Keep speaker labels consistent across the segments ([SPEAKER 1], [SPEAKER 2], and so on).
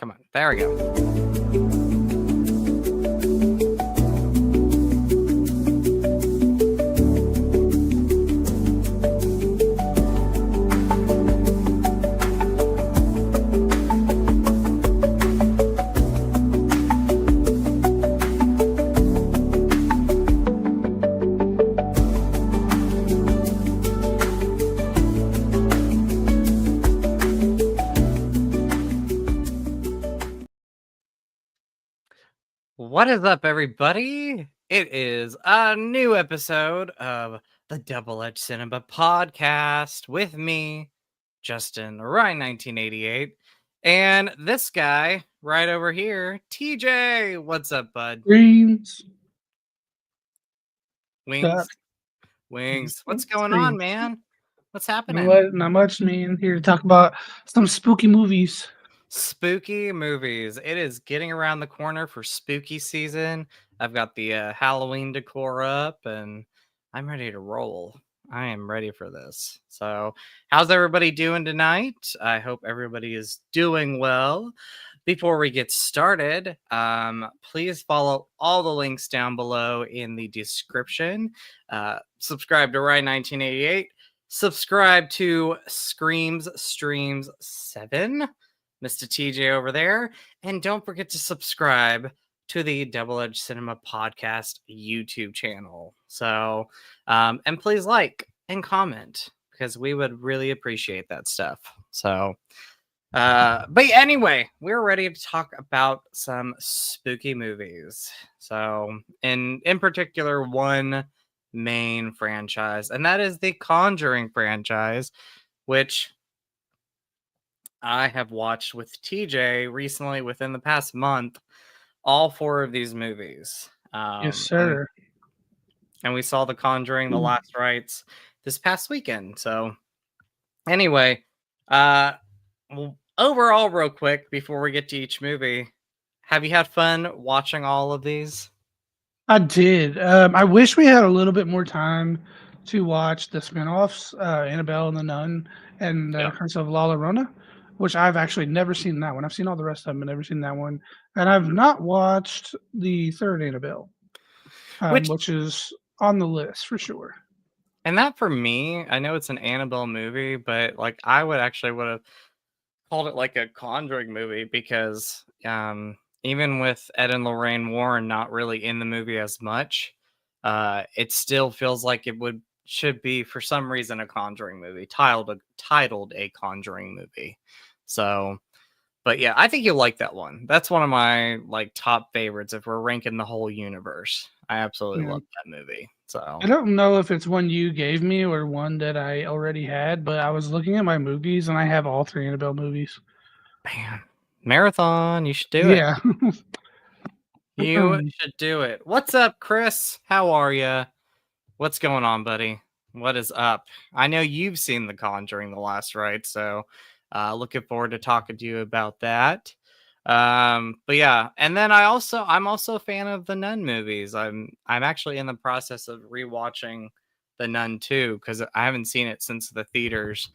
[SPEAKER 1] Come on. There we go. What is up, everybody? It is a new episode of the Double Edge Cinema Podcast with me, Justin Ryan 1988, and this guy right over here, TJ. What's up, bud?
[SPEAKER 2] Greens.
[SPEAKER 1] Wings,
[SPEAKER 2] Up.
[SPEAKER 1] wings. What's going on,
[SPEAKER 2] Greens.
[SPEAKER 1] man? What's
[SPEAKER 2] Not
[SPEAKER 1] happening?
[SPEAKER 2] not much, man. Here to talk about some spooky movies.
[SPEAKER 1] Spooky movies. It is getting around the corner for spooky season. I've got the Halloween decor up and I'm ready to roll. I am ready for this. So, how's everybody doing tonight? I hope everybody is doing well. Before we get started, please follow all the links down below in the description. Subscribe to Ryan 1988. Subscribe to Screams Streams 7. Mr. TJ over there. And don't forget to subscribe to the Double Edge Cinema Podcast YouTube channel. So, and please like and comment because we would really appreciate that stuff. So, but anyway, we're ready to talk about some spooky movies. So, in particular, one main franchise, and that is the Conjuring franchise, which I have watched with TJ recently within the past month, all 4 of these movies.
[SPEAKER 2] Yes, sir.
[SPEAKER 1] And we saw The Conjuring, The Last Rites this past weekend. So anyway, overall, real quick, before we get to each movie, have you had fun watching all of these?
[SPEAKER 2] I did. I wish we had a little bit more time to watch the spinoffs, Annabelle and the Nun and Curse of La Llorona, which I've actually never seen that one. I've seen all the rest of them, but never seen that one. And I've not watched the third Annabelle, which is on the list for sure.
[SPEAKER 1] And that for me, I know it's an Annabelle movie, but like I would have called it like a Conjuring movie because even with Ed and Lorraine Warren not really in the movie as much, it still feels like should be for some reason a Conjuring movie, titled a Conjuring movie. So, but yeah, I think you'll like that one. That's one of my like top favorites if we're ranking the whole universe. I absolutely love that movie. So
[SPEAKER 2] I don't know if it's one you gave me or one that I already had, but I was looking at my movies and I have all 3 Annabelle movies.
[SPEAKER 1] Man, marathon, you should do it.
[SPEAKER 2] Yeah.
[SPEAKER 1] You should do it. What's up, Chris? How are you? What's going on, buddy? What is up? I know you've seen The Conjuring, The Last Rite, so looking forward to talking to you about that. But yeah, and then I'm also a fan of the Nun movies. I'm actually in the process of rewatching The Nun 2 because I haven't seen it since the theaters,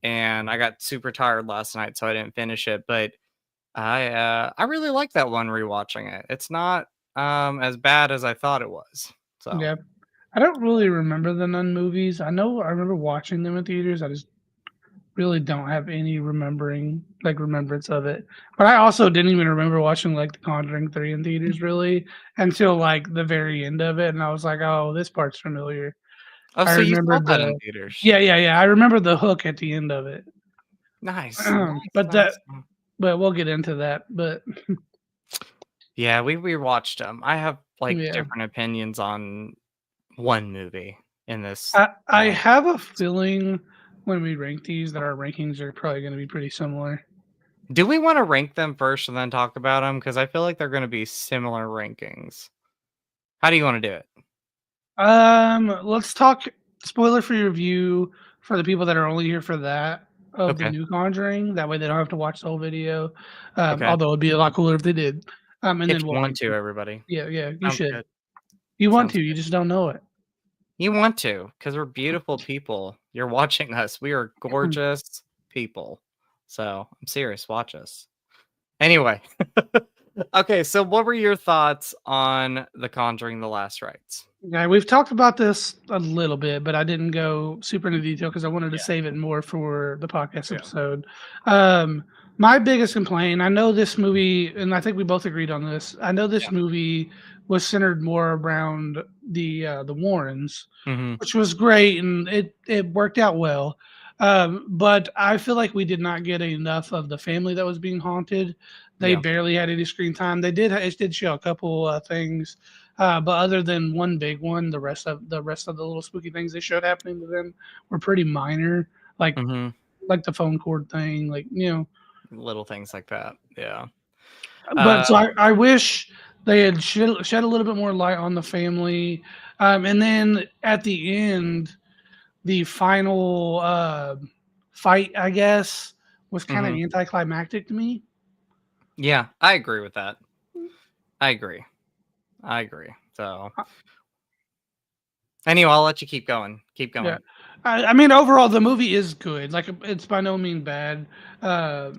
[SPEAKER 1] and I got super tired last night, so I didn't finish it. But I really like that one rewatching it. It's not as bad as I thought it was. So
[SPEAKER 2] Yeah. I don't really remember the Nun movies. I remember watching them in theaters. I just really don't have any remembrance of it. But I also didn't even remember watching like The Conjuring 3 in theaters really until like the very end of it. And I was like, oh, this part's familiar.
[SPEAKER 1] oh,
[SPEAKER 2] I
[SPEAKER 1] so you saw
[SPEAKER 2] remembered
[SPEAKER 1] that in theaters?
[SPEAKER 2] yeah. I remember the hook at the end of it.
[SPEAKER 1] Nice,
[SPEAKER 2] But we'll get into that. But
[SPEAKER 1] yeah, we rewatched them. I have like
[SPEAKER 2] yeah.
[SPEAKER 1] different opinions on one movie in this.
[SPEAKER 2] I have a feeling when we rank these that our rankings are probably going to be pretty similar.
[SPEAKER 1] Do we want to rank them first and then talk about them? Because I feel like they're going to be similar rankings. How do you want to do it?
[SPEAKER 2] Let's talk spoiler free review for the people that are only here for that of the
[SPEAKER 1] Okay.
[SPEAKER 2] new Conjuring. That way they don't have to watch the whole video.
[SPEAKER 1] Okay.
[SPEAKER 2] Although it'd be a lot cooler if they did. And
[SPEAKER 1] If
[SPEAKER 2] then
[SPEAKER 1] you
[SPEAKER 2] we'll
[SPEAKER 1] want to, everybody.
[SPEAKER 2] Yeah, you
[SPEAKER 1] Sounds
[SPEAKER 2] should.
[SPEAKER 1] good.
[SPEAKER 2] You want
[SPEAKER 1] Sounds
[SPEAKER 2] to,
[SPEAKER 1] good.
[SPEAKER 2] you just don't know it.
[SPEAKER 1] You want to, because we're beautiful people. You're watching us. We are gorgeous people. So I'm serious. Watch us. Anyway, okay, so what were your thoughts on The Conjuring: The Last Rites?
[SPEAKER 2] Yeah, we've talked about this a little bit, but I didn't go super into detail because I wanted to
[SPEAKER 1] Yeah,
[SPEAKER 2] save it more for the podcast
[SPEAKER 1] yeah,
[SPEAKER 2] episode. Um, my biggest complaint, I know this movie, and I think we both agreed on this. I know this
[SPEAKER 1] yeah.
[SPEAKER 2] movie was centered more around the Warrens,
[SPEAKER 1] Mhm.
[SPEAKER 2] which was great, and it worked out well. But I feel like we did not get enough of the family that was being haunted. They
[SPEAKER 1] Yeah.
[SPEAKER 2] barely had any screen time. It did show a couple things, but other than one big one, the rest of the little spooky things they showed happening to them were pretty minor, like
[SPEAKER 1] Mhm.
[SPEAKER 2] like the phone cord thing, like
[SPEAKER 1] Little things like that. Yeah.
[SPEAKER 2] But so
[SPEAKER 1] Uh,
[SPEAKER 2] I wish they had shed a little bit more light on the family, and then at the end, the final fight, I guess, was kind of
[SPEAKER 1] mhm.
[SPEAKER 2] anticlimactic to me.
[SPEAKER 1] Yeah, I agree with that. I agree. I agree. So, anyway, I'll let you keep going. Keep
[SPEAKER 2] Yeah,
[SPEAKER 1] going.
[SPEAKER 2] I mean, overall, the movie is good. Like, it's by no means bad. Uh,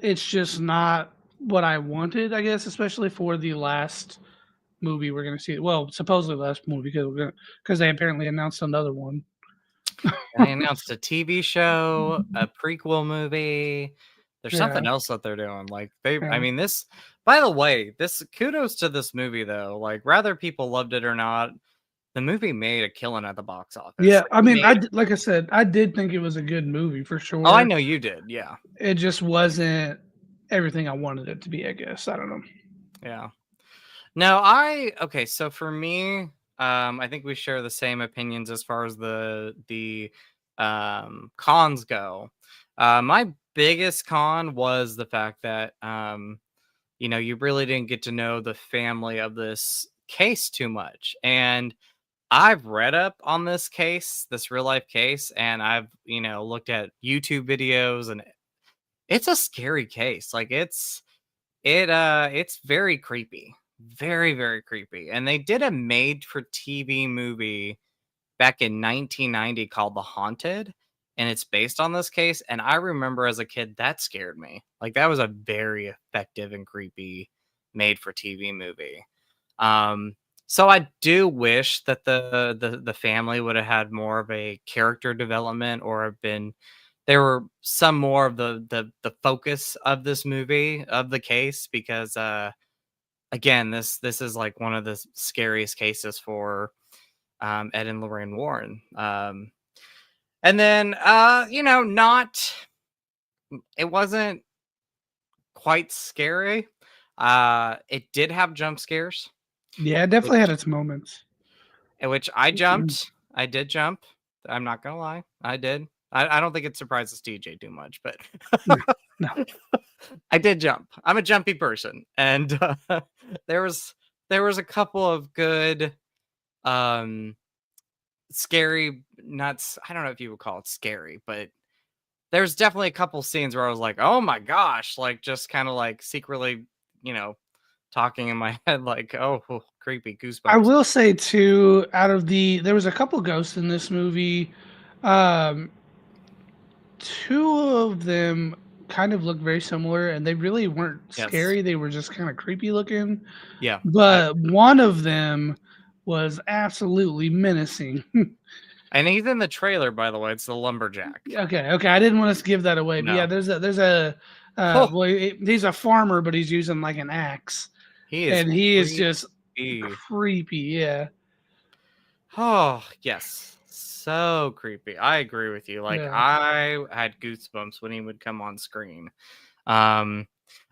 [SPEAKER 2] it's just not what I wanted, I guess, especially for the last movie we're gonna see. Well, supposedly the last movie because they apparently announced another one.
[SPEAKER 1] They announced a TV show, a prequel movie. There's
[SPEAKER 2] Yeah,
[SPEAKER 1] something else that they're doing. Like I
[SPEAKER 2] yeah,
[SPEAKER 1] mean, this. By the way, this kudos to this movie though. Like, whether people loved it or not, the movie made a killing at the box office.
[SPEAKER 2] yeah.
[SPEAKER 1] Like,
[SPEAKER 2] I
[SPEAKER 1] it
[SPEAKER 2] mean,
[SPEAKER 1] made.
[SPEAKER 2] like I said, I did think it was a good movie for
[SPEAKER 1] Oh, I
[SPEAKER 2] sure.
[SPEAKER 1] know you did. Yeah,
[SPEAKER 2] It just wasn't everything I wanted it to be. I guess I don't know.
[SPEAKER 1] yeah. No, I okay. So for me, I think we share the same opinions as far as the cons go. My biggest con was the fact that you really didn't get to know the family of this case too much. And I've read up on this case, this real life case, and I've, looked at YouTube videos, and it's a scary case. Like it's very creepy. Very, very creepy. And they did a made for TV movie back in 1990 called The Haunted, and it's based on this case, and I remember as a kid that scared me. Like, that was a very effective and creepy made for TV movie. Um so I do wish that the family would have had more of a character development, or have been there were some more of the focus of this movie, of the case, because again, this is like one of the scariest cases for Ed and Lorraine Warren. And then not it wasn't quite scary. It did have jump scares,
[SPEAKER 2] Yeah, it definitely had
[SPEAKER 1] which
[SPEAKER 2] its moments.
[SPEAKER 1] I jumped. I did jump. I'm not gonna lie, I did. I don't think it surprises TJ too much, but
[SPEAKER 2] No, no.
[SPEAKER 1] I did jump. I'm a jumpy person, and there was there was a couple of good um scary nuts. I don't know if you would call it scary, but there's definitely a couple scenes where I was like, "Oh my gosh," like, just kind of like secretly, you know, talking in my head like, "Oh, creepy
[SPEAKER 2] I
[SPEAKER 1] goosebumps."
[SPEAKER 2] will say too, there was a couple ghosts in this movie. Um, Two of them kind of looked very similar, and they really weren't
[SPEAKER 1] Yes.
[SPEAKER 2] scary. They were just kind of creepy looking.
[SPEAKER 1] Yeah. I
[SPEAKER 2] But one of them was absolutely menacing.
[SPEAKER 1] And he's in the trailer, by the way. It's the lumberjack.
[SPEAKER 2] Okay, okay. I didn't want to give that away, but yeah,
[SPEAKER 1] No.
[SPEAKER 2] there's a
[SPEAKER 1] Oh,
[SPEAKER 2] well, he's a farmer, but he's using like an axe,
[SPEAKER 1] he is
[SPEAKER 2] and he is just
[SPEAKER 1] creepy.
[SPEAKER 2] creepy. Yeah,
[SPEAKER 1] Oh, yes. So creepy. I agree with you. Like,
[SPEAKER 2] yeah.
[SPEAKER 1] I had goosebumps when he would come on screen. Um,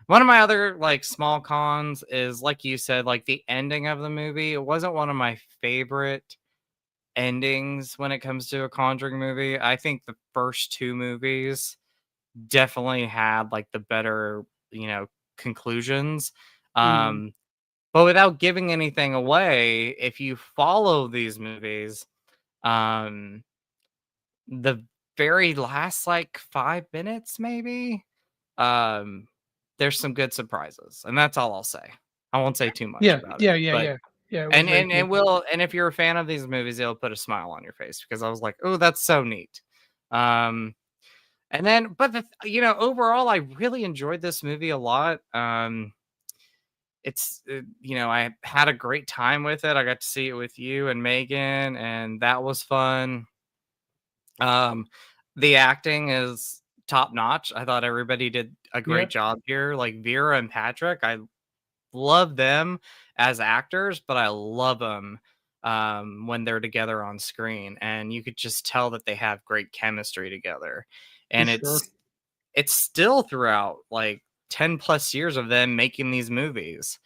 [SPEAKER 1] One of my other like small cons is, like you said, like the ending of the movie. It wasn't one of my favorite endings when it comes to a Conjuring movie. I think the first two movies definitely had like the better, conclusions.
[SPEAKER 2] Mm,
[SPEAKER 1] Um, but without giving anything away, if you follow these movies, um, the very last like 5 minutes, maybe, um, there's some good surprises, and that's all I'll say. I won't say too much
[SPEAKER 2] yeah,
[SPEAKER 1] about it,
[SPEAKER 2] yeah, yeah,
[SPEAKER 1] but
[SPEAKER 2] yeah, yeah. It was
[SPEAKER 1] and
[SPEAKER 2] very
[SPEAKER 1] and
[SPEAKER 2] cool.
[SPEAKER 1] it will, and if you're a fan of these movies, it'll put a smile on your face, because I was like, "Oh, that's so neat." Um, And then, but overall, I really enjoyed this movie a lot. I had a great time with it. I got to see it with you and Megan, and that was fun. Um, the acting is top notch. I thought everybody did a great
[SPEAKER 2] Yep,
[SPEAKER 1] job here. Like Vera and Patrick, I love them as actors, but I love them when they're together on screen, and you could just tell that they have great chemistry together.
[SPEAKER 2] for
[SPEAKER 1] And
[SPEAKER 2] sure.
[SPEAKER 1] it's still throughout like 10 plus years of them making these movies.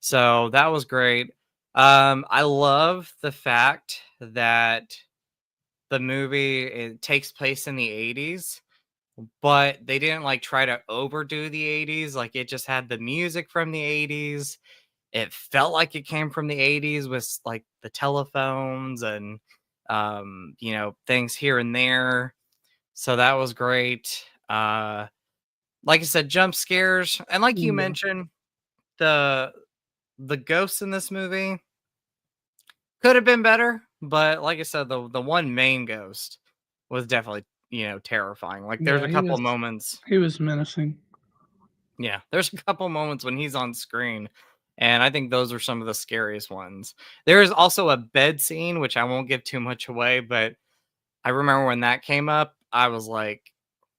[SPEAKER 1] So that was great. I love the fact that the movie it takes place in the 80s, but they didn't like try to overdo the 80s. Like it just had the music from the 80s. It felt like it came from the 80s with like the telephones and things here and there. So that was great. Like I said, jump scares, and like you
[SPEAKER 2] Yeah,
[SPEAKER 1] mentioned, the the ghosts in this movie could have been better, but like I said, the one main ghost was definitely, terrifying. Like there's
[SPEAKER 2] yeah,
[SPEAKER 1] a
[SPEAKER 2] he
[SPEAKER 1] couple
[SPEAKER 2] was
[SPEAKER 1] of moments,
[SPEAKER 2] he was menacing.
[SPEAKER 1] yeah, there's a couple moments when he's on screen, and I think those are some of the scariest ones. There is also a bed scene, which I won't give too much away, but I remember when that came up, I was like,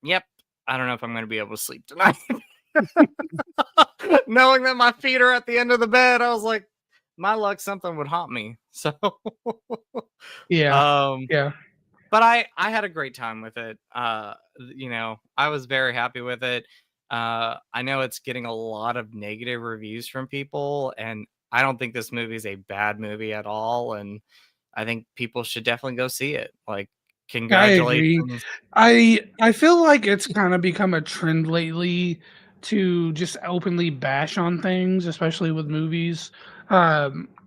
[SPEAKER 1] "Yep, I don't know if I'm going to be able to sleep tonight." Knowing that my feet are at the end of the bed, I was like, my luck, something would haunt me. So,
[SPEAKER 2] Yeah,
[SPEAKER 1] um,
[SPEAKER 2] yeah.
[SPEAKER 1] but I had a great time with it. I was very happy with it. I know it's getting a lot of negative reviews from people, and I don't think this movie is a bad movie at all. And I think people should definitely go see it. Like,
[SPEAKER 2] I agree.
[SPEAKER 1] congratulations.
[SPEAKER 2] I feel like it's kinda become a trend lately to just openly bash on things, especially with movies.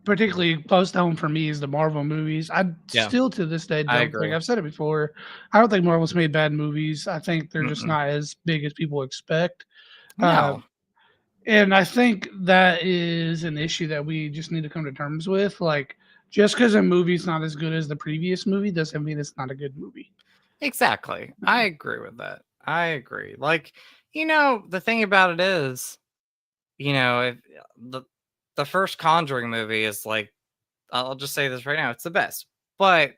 [SPEAKER 2] Particularly close to home for me is the Marvel movies. I
[SPEAKER 1] Yeah,
[SPEAKER 2] still to this day
[SPEAKER 1] I
[SPEAKER 2] don't think
[SPEAKER 1] agree.
[SPEAKER 2] I've said it before, I don't think Marvel's made bad movies. I think they're just
[SPEAKER 1] Mm-mm.
[SPEAKER 2] not as big as people expect.
[SPEAKER 1] No,
[SPEAKER 2] Um, and I think that is an issue that we just need to come to terms with. Like, just because a movie's not as good as the previous movie doesn't mean it's not a good movie.
[SPEAKER 1] exactly. I agree with that. I agree. Like, the thing about it is, if the the first Conjuring movie is like, I'll just say this right now, it's the best. But,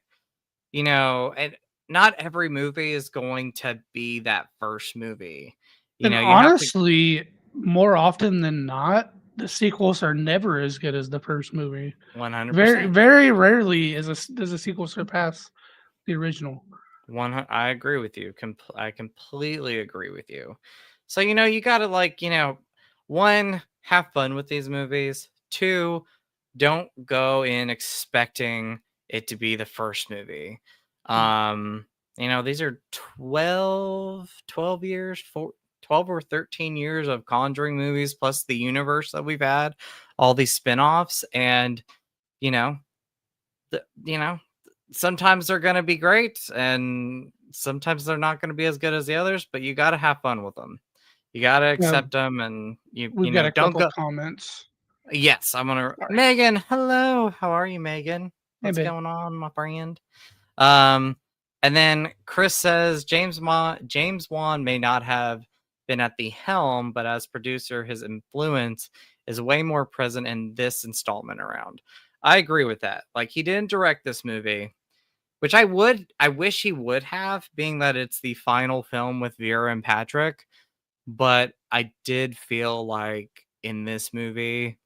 [SPEAKER 1] and not every movie is going to be that first movie.
[SPEAKER 2] And
[SPEAKER 1] You have to
[SPEAKER 2] honestly, more often than not, the sequels are never as good as the first movie. Very,
[SPEAKER 1] 100%.
[SPEAKER 2] very rarely does a sequel surpass the original.
[SPEAKER 1] I agree with you. I completely agree with you. So, you got to like, one, have fun with these movies. Two, don't go in expecting it to be the first movie.
[SPEAKER 2] Yeah.
[SPEAKER 1] These are 12 years, 12 or 13 years of Conjuring movies plus the universe that we've had, all these spin-offs, and you know, you know, sometimes they're going to be great and sometimes they're not going to be as good as the others, but you got to have fun with them. You got to accept them, and
[SPEAKER 2] We've got a
[SPEAKER 1] don't
[SPEAKER 2] couple
[SPEAKER 1] go.
[SPEAKER 2] comments.
[SPEAKER 1] Yes, I'm gonna.
[SPEAKER 2] Sorry.
[SPEAKER 1] Megan, hello. How are you, Megan?
[SPEAKER 2] Hey,
[SPEAKER 1] What's
[SPEAKER 2] babe.
[SPEAKER 1] going on, my friend? Um, and then Chris says James Wan may not have been at the helm, but as producer, his influence is way more present in this installment around. I agree with that. Like he didn't direct this movie, which I wish he would have, being that it's the final film with Vera and Patrick. But I did feel like in this movie,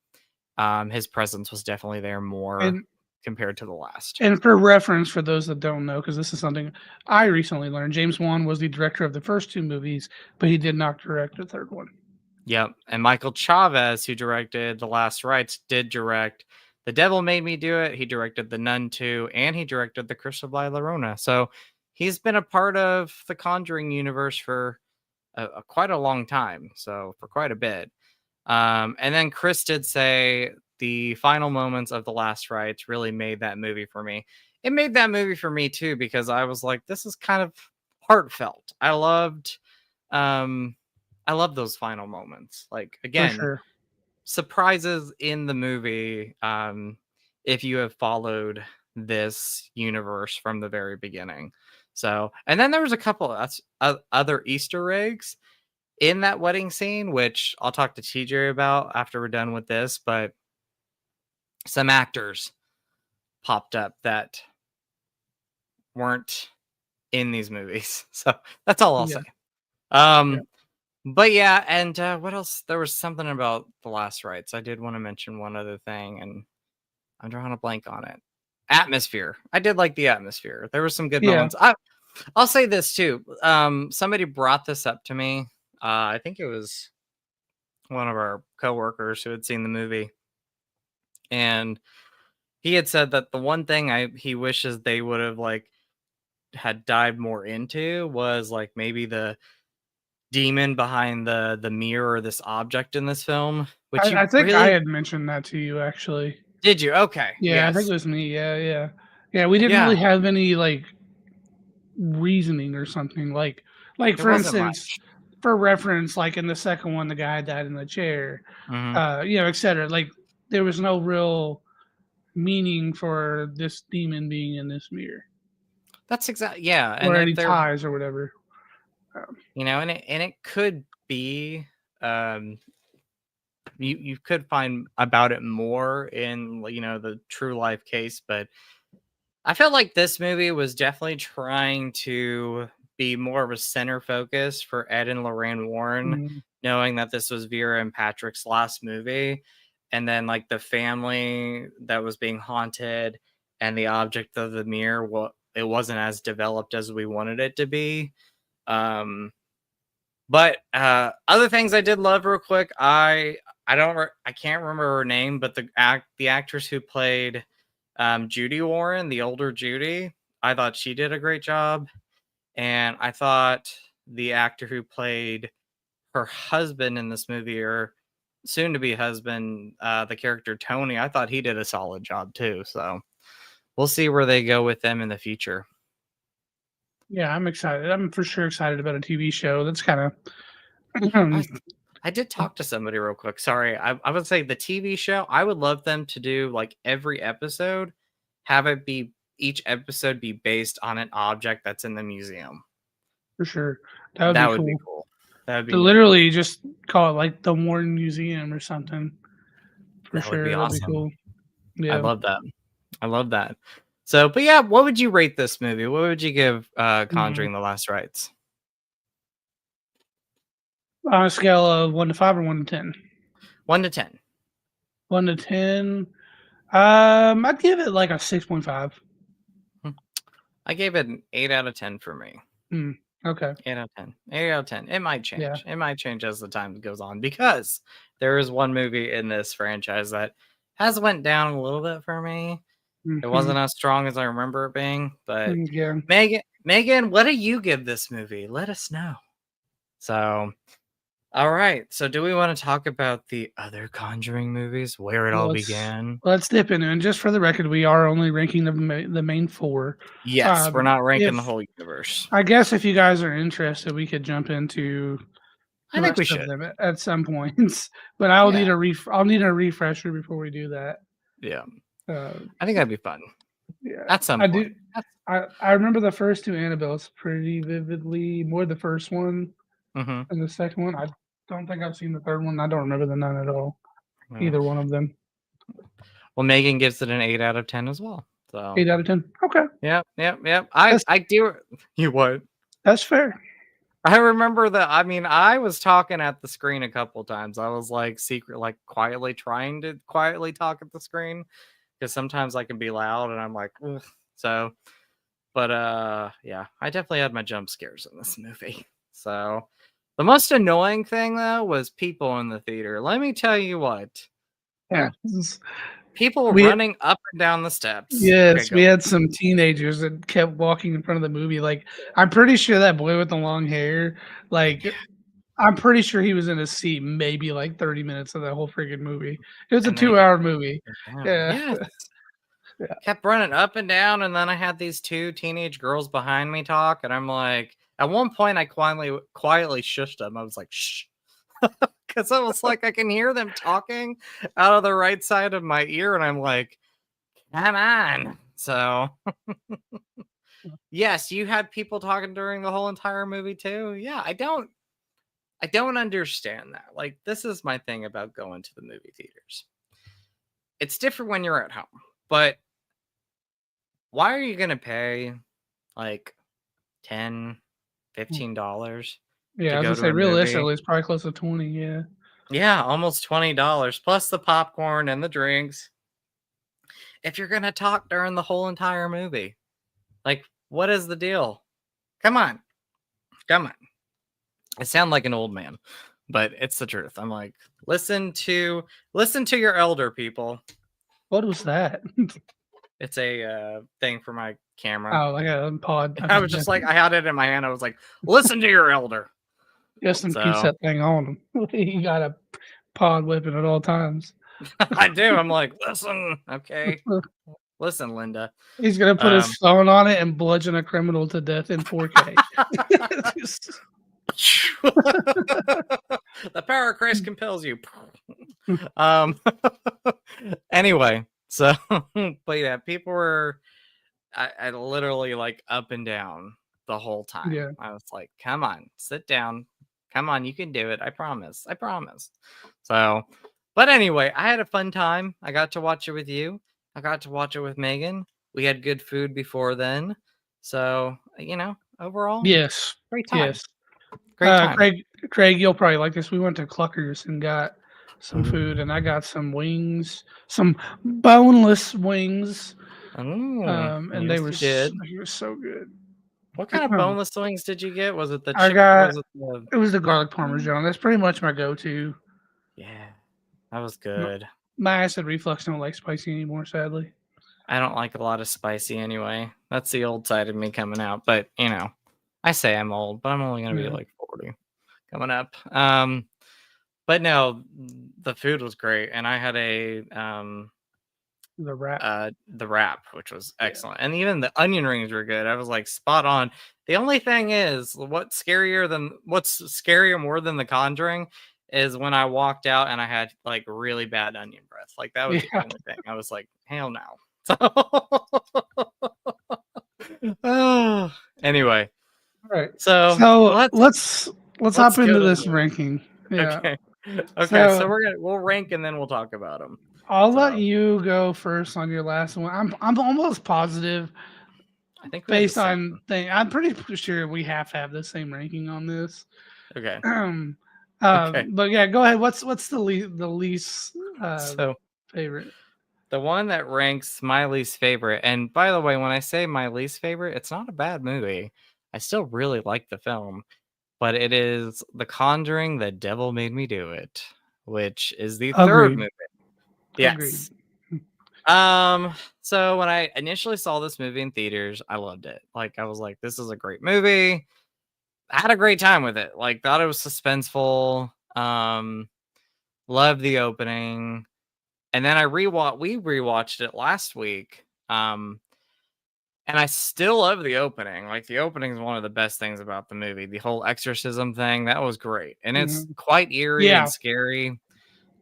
[SPEAKER 1] his presence was definitely there more
[SPEAKER 2] And
[SPEAKER 1] compared to the last.
[SPEAKER 2] and for reference, for those that don't know, because this is something I recently learned, James Wan was the director of the first two movies, but he did not direct the third one.
[SPEAKER 1] Yep, and Michael Chavez, who directed The Last Rites, did direct The Devil Made Me Do It. He directed The Nun 2, and he directed The Curse of La Llorona. So he's been a part of the Conjuring universe for quite a long time. So for quite a bit. And then Chris did say the final moments of The Last Rites really made that movie for me. It made that movie for me too because I was like, this is kind of heartfelt. Um I love those final moments. Like
[SPEAKER 2] For
[SPEAKER 1] again,
[SPEAKER 2] sure.
[SPEAKER 1] surprises in the movie. If you have followed this universe from the very beginning. So, and then there was a couple of other Easter eggs in that wedding scene, which I'll talk to TJ about after we're done with this. But some actors popped up that weren't in these movies. So that's all I'll
[SPEAKER 2] Yeah,
[SPEAKER 1] say.
[SPEAKER 2] yeah,
[SPEAKER 1] Um, but yeah, and what else? There was something about the last rites. I did want to mention one other thing, and I'm drawing a blank on it. Atmosphere. I did like the atmosphere. There were some good
[SPEAKER 2] yeah.
[SPEAKER 1] moments. I'll say this too. Somebody brought this up to me. I think it was one of our coworkers who had seen the movie, and he had said that the one thing he wishes they would have like had dived more into was like maybe the demon behind the mirror or this object in this film, which
[SPEAKER 2] I
[SPEAKER 1] you
[SPEAKER 2] think I
[SPEAKER 1] really
[SPEAKER 2] had mentioned that to you actually.
[SPEAKER 1] did you? Okay,
[SPEAKER 2] Yeah, I think it
[SPEAKER 1] yes,
[SPEAKER 2] was me. Yeah, yeah, yeah. We didn't
[SPEAKER 1] yeah.
[SPEAKER 2] really have any like reasoning or something. Like
[SPEAKER 1] There
[SPEAKER 2] for
[SPEAKER 1] wasn't
[SPEAKER 2] instance,
[SPEAKER 1] much.
[SPEAKER 2] for reference, like in the second one, the guy died in the chair,
[SPEAKER 1] Hmm.
[SPEAKER 2] etc. Like there was no real meaning for this demon being in this mirror
[SPEAKER 1] That's exactly yeah.
[SPEAKER 2] or
[SPEAKER 1] And if
[SPEAKER 2] any
[SPEAKER 1] there,
[SPEAKER 2] ties or whatever.
[SPEAKER 1] and it could be, um, you could find about it more in the true life case, but I felt like this movie was definitely trying to be more of a center focus for Ed and Lorraine Warren,
[SPEAKER 2] Mhm.
[SPEAKER 1] knowing that this was Vera and Patrick's last movie. And then, like, the family that was being haunted and the object of the mirror, well, it wasn't as developed as we wanted it to be. But other things I did love real quick, I can't remember her name, but the actress who played Judy Warren, the older Judy, I thought she did a great job, and I thought the actor who played her husband in this movie, or soon to be husband, the character Tony, I thought he did a solid job too. So we'll see where they go with them in the future.
[SPEAKER 2] Yeah, I'm excited. I'm for sure excited about a TV show. That's kind of
[SPEAKER 1] I I did talk to somebody real quick. Sorry. I would say the TV show, I would love them to do like every episode, have it be each episode be based on an object that's in the museum.
[SPEAKER 2] for sure. That would
[SPEAKER 1] That
[SPEAKER 2] be
[SPEAKER 1] would be
[SPEAKER 2] cool.
[SPEAKER 1] cool. That would be
[SPEAKER 2] To
[SPEAKER 1] neat.
[SPEAKER 2] literally just call it like the Warren Museum or something. For
[SPEAKER 1] That would be
[SPEAKER 2] sure, that'd be
[SPEAKER 1] awesome.
[SPEAKER 2] cool.
[SPEAKER 1] I
[SPEAKER 2] Yeah.
[SPEAKER 1] love that. I love that. So, but yeah, what would you rate this movie? What would you give
[SPEAKER 2] Mhm.
[SPEAKER 1] Conjuring the Last Rites?
[SPEAKER 2] On a scale of 1 to 5 or 1 to 10?
[SPEAKER 1] 1 to 10.
[SPEAKER 2] 1 to 10, I'd give it like a 6.5.
[SPEAKER 1] Hmm. I gave it an 8 out of 10 for me.
[SPEAKER 2] Mm, okay.
[SPEAKER 1] 8 out of 10. 8 out of 10. It might
[SPEAKER 2] Yeah.
[SPEAKER 1] change. It might change as the time goes on because there is one movie in this franchise that has went down a little bit for me. It
[SPEAKER 2] Mhm.
[SPEAKER 1] wasn't as strong as I remember it being, but
[SPEAKER 2] Yeah.
[SPEAKER 1] Megan, what do you give this movie? Let us know. So, all right. So, do we want to talk about the other Conjuring movies, where it all
[SPEAKER 2] Let's
[SPEAKER 1] began?
[SPEAKER 2] let's dip in, and just for the record, we are only ranking the main 4.
[SPEAKER 1] Yes, we're not ranking the
[SPEAKER 2] If
[SPEAKER 1] whole universe.
[SPEAKER 2] I guess if you guys are interested, we could jump into
[SPEAKER 1] I
[SPEAKER 2] the
[SPEAKER 1] think we
[SPEAKER 2] rest of
[SPEAKER 1] should.
[SPEAKER 2] them at some points, but
[SPEAKER 1] Yeah.
[SPEAKER 2] I'll need a refresher before we do that.
[SPEAKER 1] Yeah.
[SPEAKER 2] Uh,
[SPEAKER 1] I think that'd be fun
[SPEAKER 2] yeah,
[SPEAKER 1] at some
[SPEAKER 2] I
[SPEAKER 1] point.
[SPEAKER 2] do. I remember the first 2 Annabelles pretty vividly, more the first one
[SPEAKER 1] Mm-hmm.
[SPEAKER 2] and the second one. I don't think I've seen the third one. I don't remember the none at all,
[SPEAKER 1] Yeah.
[SPEAKER 2] either one of them.
[SPEAKER 1] Well, Megan gives it an 8 out of 10 as well. So,
[SPEAKER 2] 8 out of 10. Okay,
[SPEAKER 1] yep, yep, yep. I
[SPEAKER 2] that's
[SPEAKER 1] I do. You what?
[SPEAKER 2] that's fair.
[SPEAKER 1] I remember that. I mean, I was talking at the screen a couple times. I was like like quietly trying to quietly talk at the screen because sometimes I can be loud and I'm like, ugh. So, but yeah, I definitely had my jump scares in this movie. So, the most annoying thing though was people in the theater. Let me tell you what.
[SPEAKER 2] Yeah.
[SPEAKER 1] People
[SPEAKER 2] We
[SPEAKER 1] running up and down the steps. Okay,
[SPEAKER 2] Yes,
[SPEAKER 1] go.
[SPEAKER 2] we had some teenagers that kept walking in front of the movie. Like, I'm pretty sure that boy with the long hair, like, I'm pretty sure he was in his seat maybe like 30 minutes of that whole freaking movie. It was a
[SPEAKER 1] And then he kept
[SPEAKER 2] 2-hour
[SPEAKER 1] running up
[SPEAKER 2] movie.
[SPEAKER 1] and down.
[SPEAKER 2] Yeah.
[SPEAKER 1] Yes.
[SPEAKER 2] Yeah.
[SPEAKER 1] Kept running up and down, and then I had these two teenage girls behind me talk, and I'm like, at one point, I quietly shushed them. I was like, shh, because I was like, I can hear them talking out of the right side of my ear, and I'm like, come on. So Yes, you had people talking during the whole entire movie too. Yeah, I don't understand that. Like, this is my thing about going to the movie theaters. It's different when you're at home, but why are you going to pay like 10, $15
[SPEAKER 2] Yeah,
[SPEAKER 1] to
[SPEAKER 2] I was
[SPEAKER 1] go
[SPEAKER 2] gonna
[SPEAKER 1] to
[SPEAKER 2] say
[SPEAKER 1] a movie?
[SPEAKER 2] realistically, it's probably close to 20. Yeah.
[SPEAKER 1] Yeah, almost $20 plus the popcorn and the drinks. If you're going to talk during the whole entire movie, like, what is the deal? Come on. Come on. I sound like an old man, but it's the truth. I'm like, listen to your elder people.
[SPEAKER 2] What was that?
[SPEAKER 1] It's a thing for my camera.
[SPEAKER 2] Oh, like a pod.
[SPEAKER 1] I
[SPEAKER 2] Okay,
[SPEAKER 1] was
[SPEAKER 2] yeah.
[SPEAKER 1] just like, I had it in my hand. I was like, listen to your elder.
[SPEAKER 2] Justin keeps
[SPEAKER 1] So
[SPEAKER 2] that thing on him. He got a pod whipping at all times.
[SPEAKER 1] I do. I'm like, listen, okay, listen, Linda.
[SPEAKER 2] He's gonna put his
[SPEAKER 1] Um,
[SPEAKER 2] phone on it and bludgeon a criminal to death in 4K.
[SPEAKER 1] the power of Christ compels you. um, anyway, so but yeah, people were I literally like up and down the whole time.
[SPEAKER 2] Yeah.
[SPEAKER 1] I was like, come on, sit down. Come on, you can do it. I promise. I promise. So, but anyway, I had a fun time. I got to watch it with you. I got to watch it with Megan. We had good food before then. So, overall,
[SPEAKER 2] Yes.
[SPEAKER 1] great time.
[SPEAKER 2] Yes.
[SPEAKER 1] Great time.
[SPEAKER 2] Craig, you'll probably like this. We went to Clucker's and got some food, and
[SPEAKER 1] Ooh.
[SPEAKER 2] I got some wings, some boneless wings,
[SPEAKER 1] Ooh.
[SPEAKER 2] and they
[SPEAKER 1] Yes, you did.
[SPEAKER 2] were so good.
[SPEAKER 1] What kind of boneless wings did you get? Was it the
[SPEAKER 2] I
[SPEAKER 1] chick?
[SPEAKER 2] got
[SPEAKER 1] Was it the?
[SPEAKER 2] it was the garlic parmesan. That's pretty much my go-to.
[SPEAKER 1] Yeah, that was
[SPEAKER 2] M
[SPEAKER 1] good.
[SPEAKER 2] My acid reflux don't like spicy anymore, sadly.
[SPEAKER 1] I don't like a lot of spicy anyway. That's the old side of me coming out. But I say I'm old, but I'm only gonna be
[SPEAKER 2] Yeah,
[SPEAKER 1] like 40 coming up. But no, the food was great, and I had
[SPEAKER 2] the wrap.
[SPEAKER 1] the wrap, which was
[SPEAKER 2] Yeah.
[SPEAKER 1] excellent, and even the onion rings were good. I was like spot on. The only thing is, what's scarier more than The Conjuring is when I walked out and I had like really bad onion breath. Like that was the
[SPEAKER 2] Yeah.
[SPEAKER 1] only thing. I was like, hell no. Oh, anyway,
[SPEAKER 2] Alright.
[SPEAKER 1] so
[SPEAKER 2] So,
[SPEAKER 1] let's
[SPEAKER 2] let's
[SPEAKER 1] let's
[SPEAKER 2] hop
[SPEAKER 1] go
[SPEAKER 2] into
[SPEAKER 1] to the
[SPEAKER 2] this
[SPEAKER 1] movie.
[SPEAKER 2] ranking. Yeah.
[SPEAKER 1] Okay, okay. So
[SPEAKER 2] So,
[SPEAKER 1] we'll rank and then we'll talk about them.
[SPEAKER 2] I'll let
[SPEAKER 1] So
[SPEAKER 2] you go first on your last one. I'm almost positive
[SPEAKER 1] I think we have the
[SPEAKER 2] based
[SPEAKER 1] same.
[SPEAKER 2] on thing. I'm pretty sure we have to have the same ranking on this.
[SPEAKER 1] Okay,
[SPEAKER 2] Um,
[SPEAKER 1] okay.
[SPEAKER 2] but yeah, go ahead. What's the least
[SPEAKER 1] So
[SPEAKER 2] favorite?
[SPEAKER 1] the one that ranks my least favorite, and by the way, when I say my least favorite, it's not a bad movie. I still really like the film, but it is The Conjuring, The Devil Made Me Do It, which is the third
[SPEAKER 2] Agreed.
[SPEAKER 1] movie.
[SPEAKER 2] Agreed.
[SPEAKER 1] Yes. So when I initially saw this movie in theaters, I loved it. Like I was like, this is a great movie. I had a great time with it. Like thought it was suspenseful. Loved the opening. And then we rewatched it last week. And I still love the opening. Like the opening is one of the best things about the movie. The whole exorcism thing, that was great. And it's
[SPEAKER 2] Mhm.
[SPEAKER 1] quite eerie and
[SPEAKER 2] Yeah.
[SPEAKER 1] scary.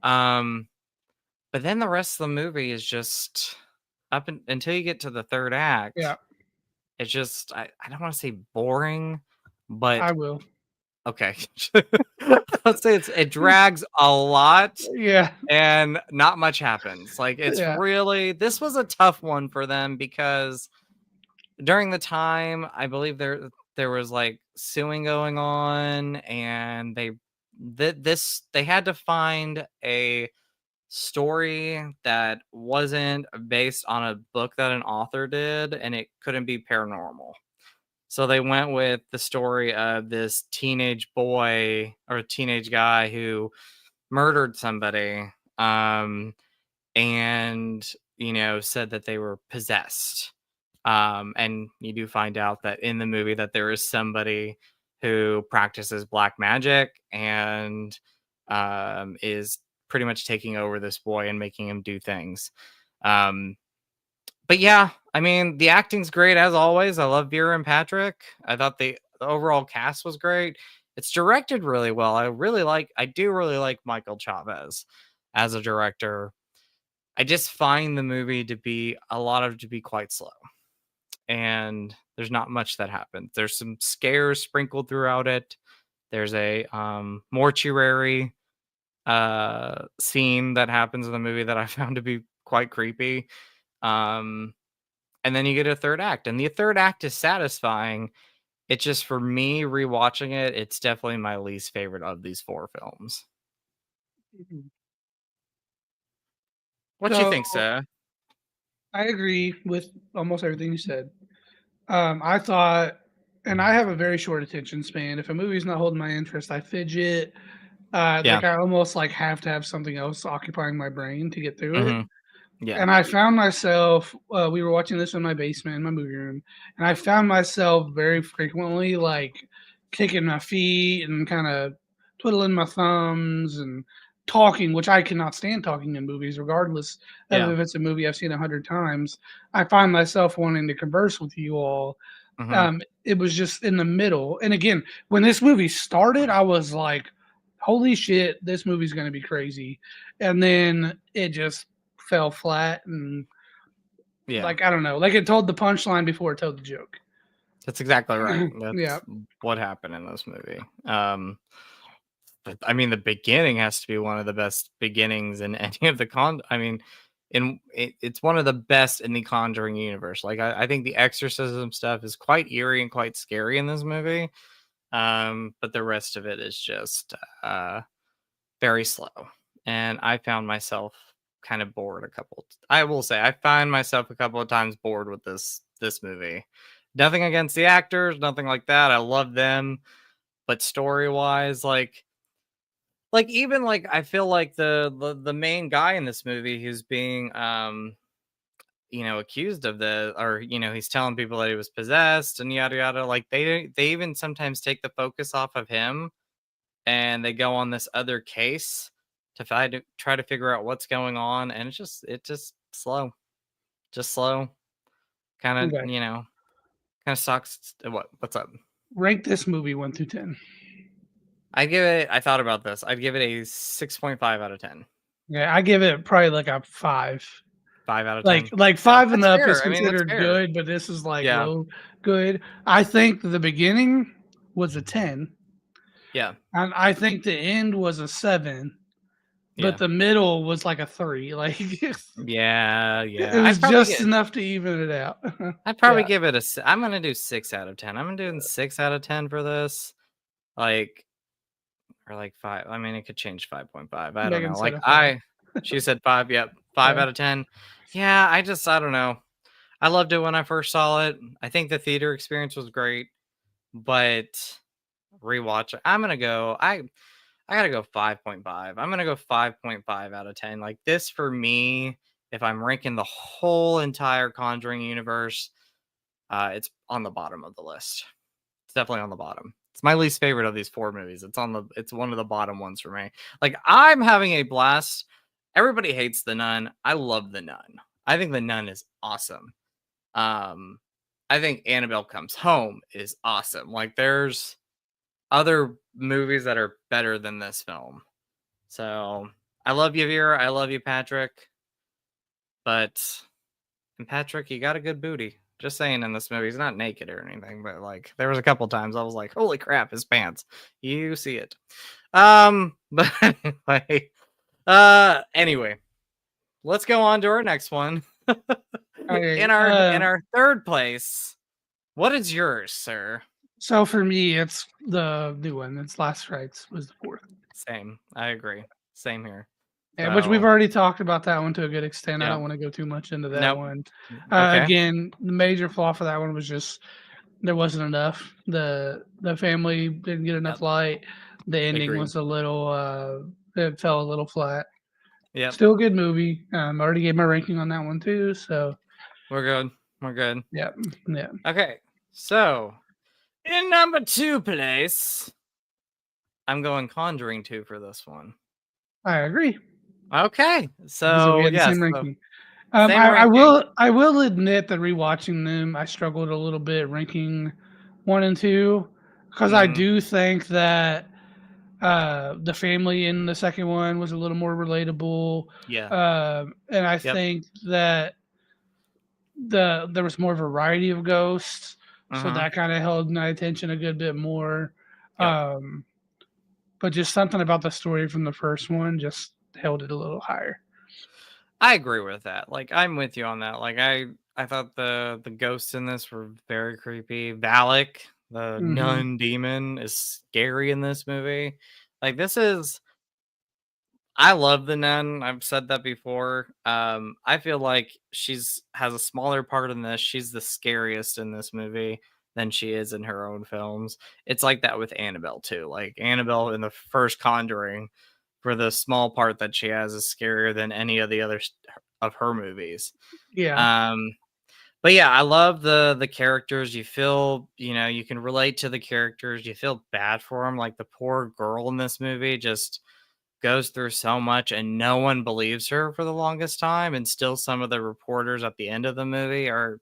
[SPEAKER 1] Um, but then the rest of the movie is just until you get to the third act,
[SPEAKER 2] Yeah.
[SPEAKER 1] it's just I don't want to say boring, but
[SPEAKER 2] I will.
[SPEAKER 1] okay. Let's say it drags a lot
[SPEAKER 2] Yeah.
[SPEAKER 1] and not much happens. Like
[SPEAKER 2] Yeah.
[SPEAKER 1] this was a tough one for them because during the time I believe there was like suing going on and they had to find a story that wasn't based on a book that an author did and it couldn't be paranormal. So they went with the story of this teenage boy or teenage guy who murdered somebody, and said that they were possessed. And you do find out that in the movie that there is somebody who practices black magic and is pretty much taking over this boy and making him do things. Um, but yeah, I mean, the acting's great as always. I love Vera and Patrick. I thought the overall cast was great. It's directed really well. I do really like Michael Chavez as a director. I just find the movie to be quite slow. and there's not much that happens. There's some scares sprinkled throughout it. There's a mortuary scene that happens in the movie that I found to be quite creepy. Um, and then you get a third act, and the third act is satisfying. It just, for me, rewatching it, it's definitely my least favorite of these four films.
[SPEAKER 2] Mhm.
[SPEAKER 1] What you
[SPEAKER 2] So
[SPEAKER 1] think, sir?
[SPEAKER 2] I agree with almost everything you said. I thought, and I have a very short attention span. If a movie's not holding my interest, I fidget.
[SPEAKER 1] Yeah.
[SPEAKER 2] Like I almost like have to have something else occupying my brain to get through it.
[SPEAKER 1] Hmm. Yeah.
[SPEAKER 2] And I found myself, we were watching this in my basement in my movie room, and I found myself very frequently like kicking my feet and kind of twiddling my thumbs and talking, which I cannot stand talking in movies, regardless of
[SPEAKER 1] Yeah.
[SPEAKER 2] if it's a movie I've seen 100 times. I find myself wanting to converse with you all.
[SPEAKER 1] Hmm.
[SPEAKER 2] It was just in the middle. And again, when this movie started, I was like, holy shit, this movie's going to be crazy. And then it just fell flat and
[SPEAKER 1] Yeah.
[SPEAKER 2] like I don't know, like it told the punchline before it told the joke.
[SPEAKER 1] That's exactly right.
[SPEAKER 2] Yeah.
[SPEAKER 1] That's what happened in this movie. But I mean, the beginning has to be one of the best beginnings in any of the I mean, it's one of the best in the Conjuring universe. Like, I think the exorcism stuff is quite eerie and quite scary in this movie. But the rest of it is just very slow. And I found myself kind of bored a couple. I will say I find myself a couple of times bored with this movie. Nothing against the actors, nothing like that. I love them, but story wise, even like I feel like the main guy in this movie who's being accused of or he's telling people that he was possessed and yada yada. Like they even sometimes take the focus off of him and they go on this other case to try to figure out what's going on, and it's just slow, just slow, kind of
[SPEAKER 2] Okay.
[SPEAKER 1] kind of sucks. What's up?
[SPEAKER 2] Rank this movie 1 through 10.
[SPEAKER 1] I thought about this. I'd give it a 6.5 out of 10.
[SPEAKER 2] Yeah, I give it probably like a 5.
[SPEAKER 1] 5 out of
[SPEAKER 2] Like
[SPEAKER 1] 10.
[SPEAKER 2] like
[SPEAKER 1] Yeah,
[SPEAKER 2] 5 and
[SPEAKER 1] that's
[SPEAKER 2] up is
[SPEAKER 1] fair. I mean, that's
[SPEAKER 2] considered
[SPEAKER 1] fair.
[SPEAKER 2] good, but this is like
[SPEAKER 1] Yeah.
[SPEAKER 2] low good. I think the beginning was a 10,
[SPEAKER 1] Yeah.
[SPEAKER 2] and I think the end was a 7, but
[SPEAKER 1] Yeah.
[SPEAKER 2] the middle was like a 3. Like
[SPEAKER 1] Yeah.
[SPEAKER 2] it
[SPEAKER 1] Yeah.
[SPEAKER 2] was just enough to even it out.
[SPEAKER 1] I'd probably
[SPEAKER 2] Yeah,
[SPEAKER 1] give it I'm gonna do 6 out of 10. I'm doing 6 out of 10 for this. Like, or like 5. I mean, it could change 5.5. I don't
[SPEAKER 2] Megan
[SPEAKER 1] know.
[SPEAKER 2] said
[SPEAKER 1] Like
[SPEAKER 2] a 5.
[SPEAKER 1] she said 5. Yep. 5
[SPEAKER 2] Yeah.
[SPEAKER 1] out of 10. Yeah. I don't know. I loved it when I first saw it. I think the theater experience was great, but rewatch it. I gotta go 5.5. I'm gonna go 5.5 out of 10. Like, this for me, if I'm ranking the whole entire Conjuring universe, it's on the bottom of the list. It's definitely on the bottom. It's my least favorite of these four movies. It's one of the bottom ones for me. Like, I'm having a blast. Everybody hates The Nun. I love The Nun. I think The Nun is awesome. Um, I think Annabelle Comes Home is awesome. Like, there's other movies that are better than this film. So I love you, Vera. I love you, Patrick. But and Patrick, you got a good booty. Just saying, in this movie, he's not naked or anything, but like there was a couple times I was like, "Holy crap, his pants!" You see it. But anyway, let's go on to our next one.
[SPEAKER 2] Okay.
[SPEAKER 1] In our third place, what is yours, sir?
[SPEAKER 2] So for me, it's the new one. It's Last Rites was the 4th.
[SPEAKER 1] Same. I agree. Same here.
[SPEAKER 2] Yeah, which we've
[SPEAKER 1] So,
[SPEAKER 2] already talked about that one to a good extent. I
[SPEAKER 1] yeah.
[SPEAKER 2] don't want to go too much into that
[SPEAKER 1] Nope.
[SPEAKER 2] one.
[SPEAKER 1] Okay.
[SPEAKER 2] Again, the major flaw for that one was just there wasn't enough. The family didn't get enough
[SPEAKER 1] Yep.
[SPEAKER 2] light. The ending
[SPEAKER 1] Agreed.
[SPEAKER 2] was a little it fell a little flat.
[SPEAKER 1] Yep.
[SPEAKER 2] Still a good movie. I already gave my ranking on that one too. So
[SPEAKER 1] We're good. We're good.
[SPEAKER 2] yeah, yeah.
[SPEAKER 1] Okay. So, in number 2 place, I'm going Conjuring 2 for this one.
[SPEAKER 2] I agree.
[SPEAKER 1] Okay.
[SPEAKER 2] So we
[SPEAKER 1] So,
[SPEAKER 2] had the
[SPEAKER 1] yes.
[SPEAKER 2] same
[SPEAKER 1] So
[SPEAKER 2] ranking.
[SPEAKER 1] same
[SPEAKER 2] I
[SPEAKER 1] ranking.
[SPEAKER 2] will admit that rewatching them, I struggled a little bit ranking 1 and 2 because I
[SPEAKER 1] Mhm.
[SPEAKER 2] do think that the family in the second one was a little more relatable,
[SPEAKER 1] Yeah.
[SPEAKER 2] and I
[SPEAKER 1] Yep.
[SPEAKER 2] think that there was more variety of ghosts, so
[SPEAKER 1] Mm-hmm.
[SPEAKER 2] that kind of held my attention a good bit more.
[SPEAKER 1] Yep.
[SPEAKER 2] Um, but just something about the story from the first one just held it a little higher.
[SPEAKER 1] I agree with that. Like I'm with you on that. Like I thought the ghosts in this were very creepy. Valak, the
[SPEAKER 2] Hmm.
[SPEAKER 1] nun demon, is scary in this movie. Like this is I love the nun. I've said that before. I feel like she's has a smaller part in this. She's the scariest in this movie than she is in her own films. It's like that with Annabelle too. Like Annabelle in the first Conjuring, for the small part that she has, is scarier than any of the other of her movies.
[SPEAKER 2] Yeah,
[SPEAKER 1] Um, but yeah, I love the characters. You feel, you can relate to the characters. You feel bad for them. Like the poor girl in this movie just goes through so much and no one believes her for the longest time, and still some of the reporters at the end of the movie are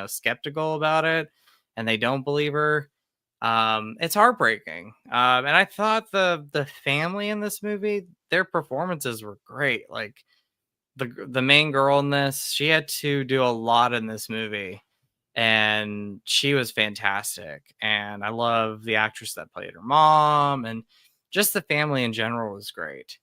[SPEAKER 1] skeptical about it, and they don't believe her. It's heartbreaking. And I thought the family in this movie, their performances were great. Like the main girl in this, she had to do a lot in this movie, and she was fantastic. And I love the actress that played her mom, and just the family in general was great.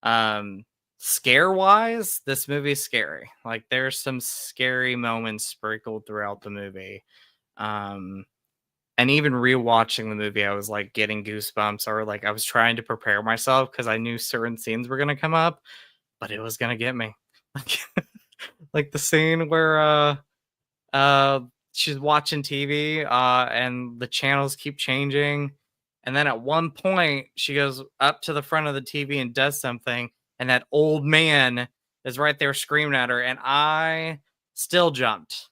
[SPEAKER 1] um, Scare wise, this movie's scary. Like there's some scary moments sprinkled throughout the movie. Um, and even rewatching the movie, I was like getting goosebumps, or like I was trying to prepare myself because I knew certain scenes were gonna come up, but it was gonna get me. Like, like the scene where uh, she's watching TV, and the channels keep changing. And then at one point, she goes up to the front of the TV and does something, and that old man is right there screaming at her. And I still jumped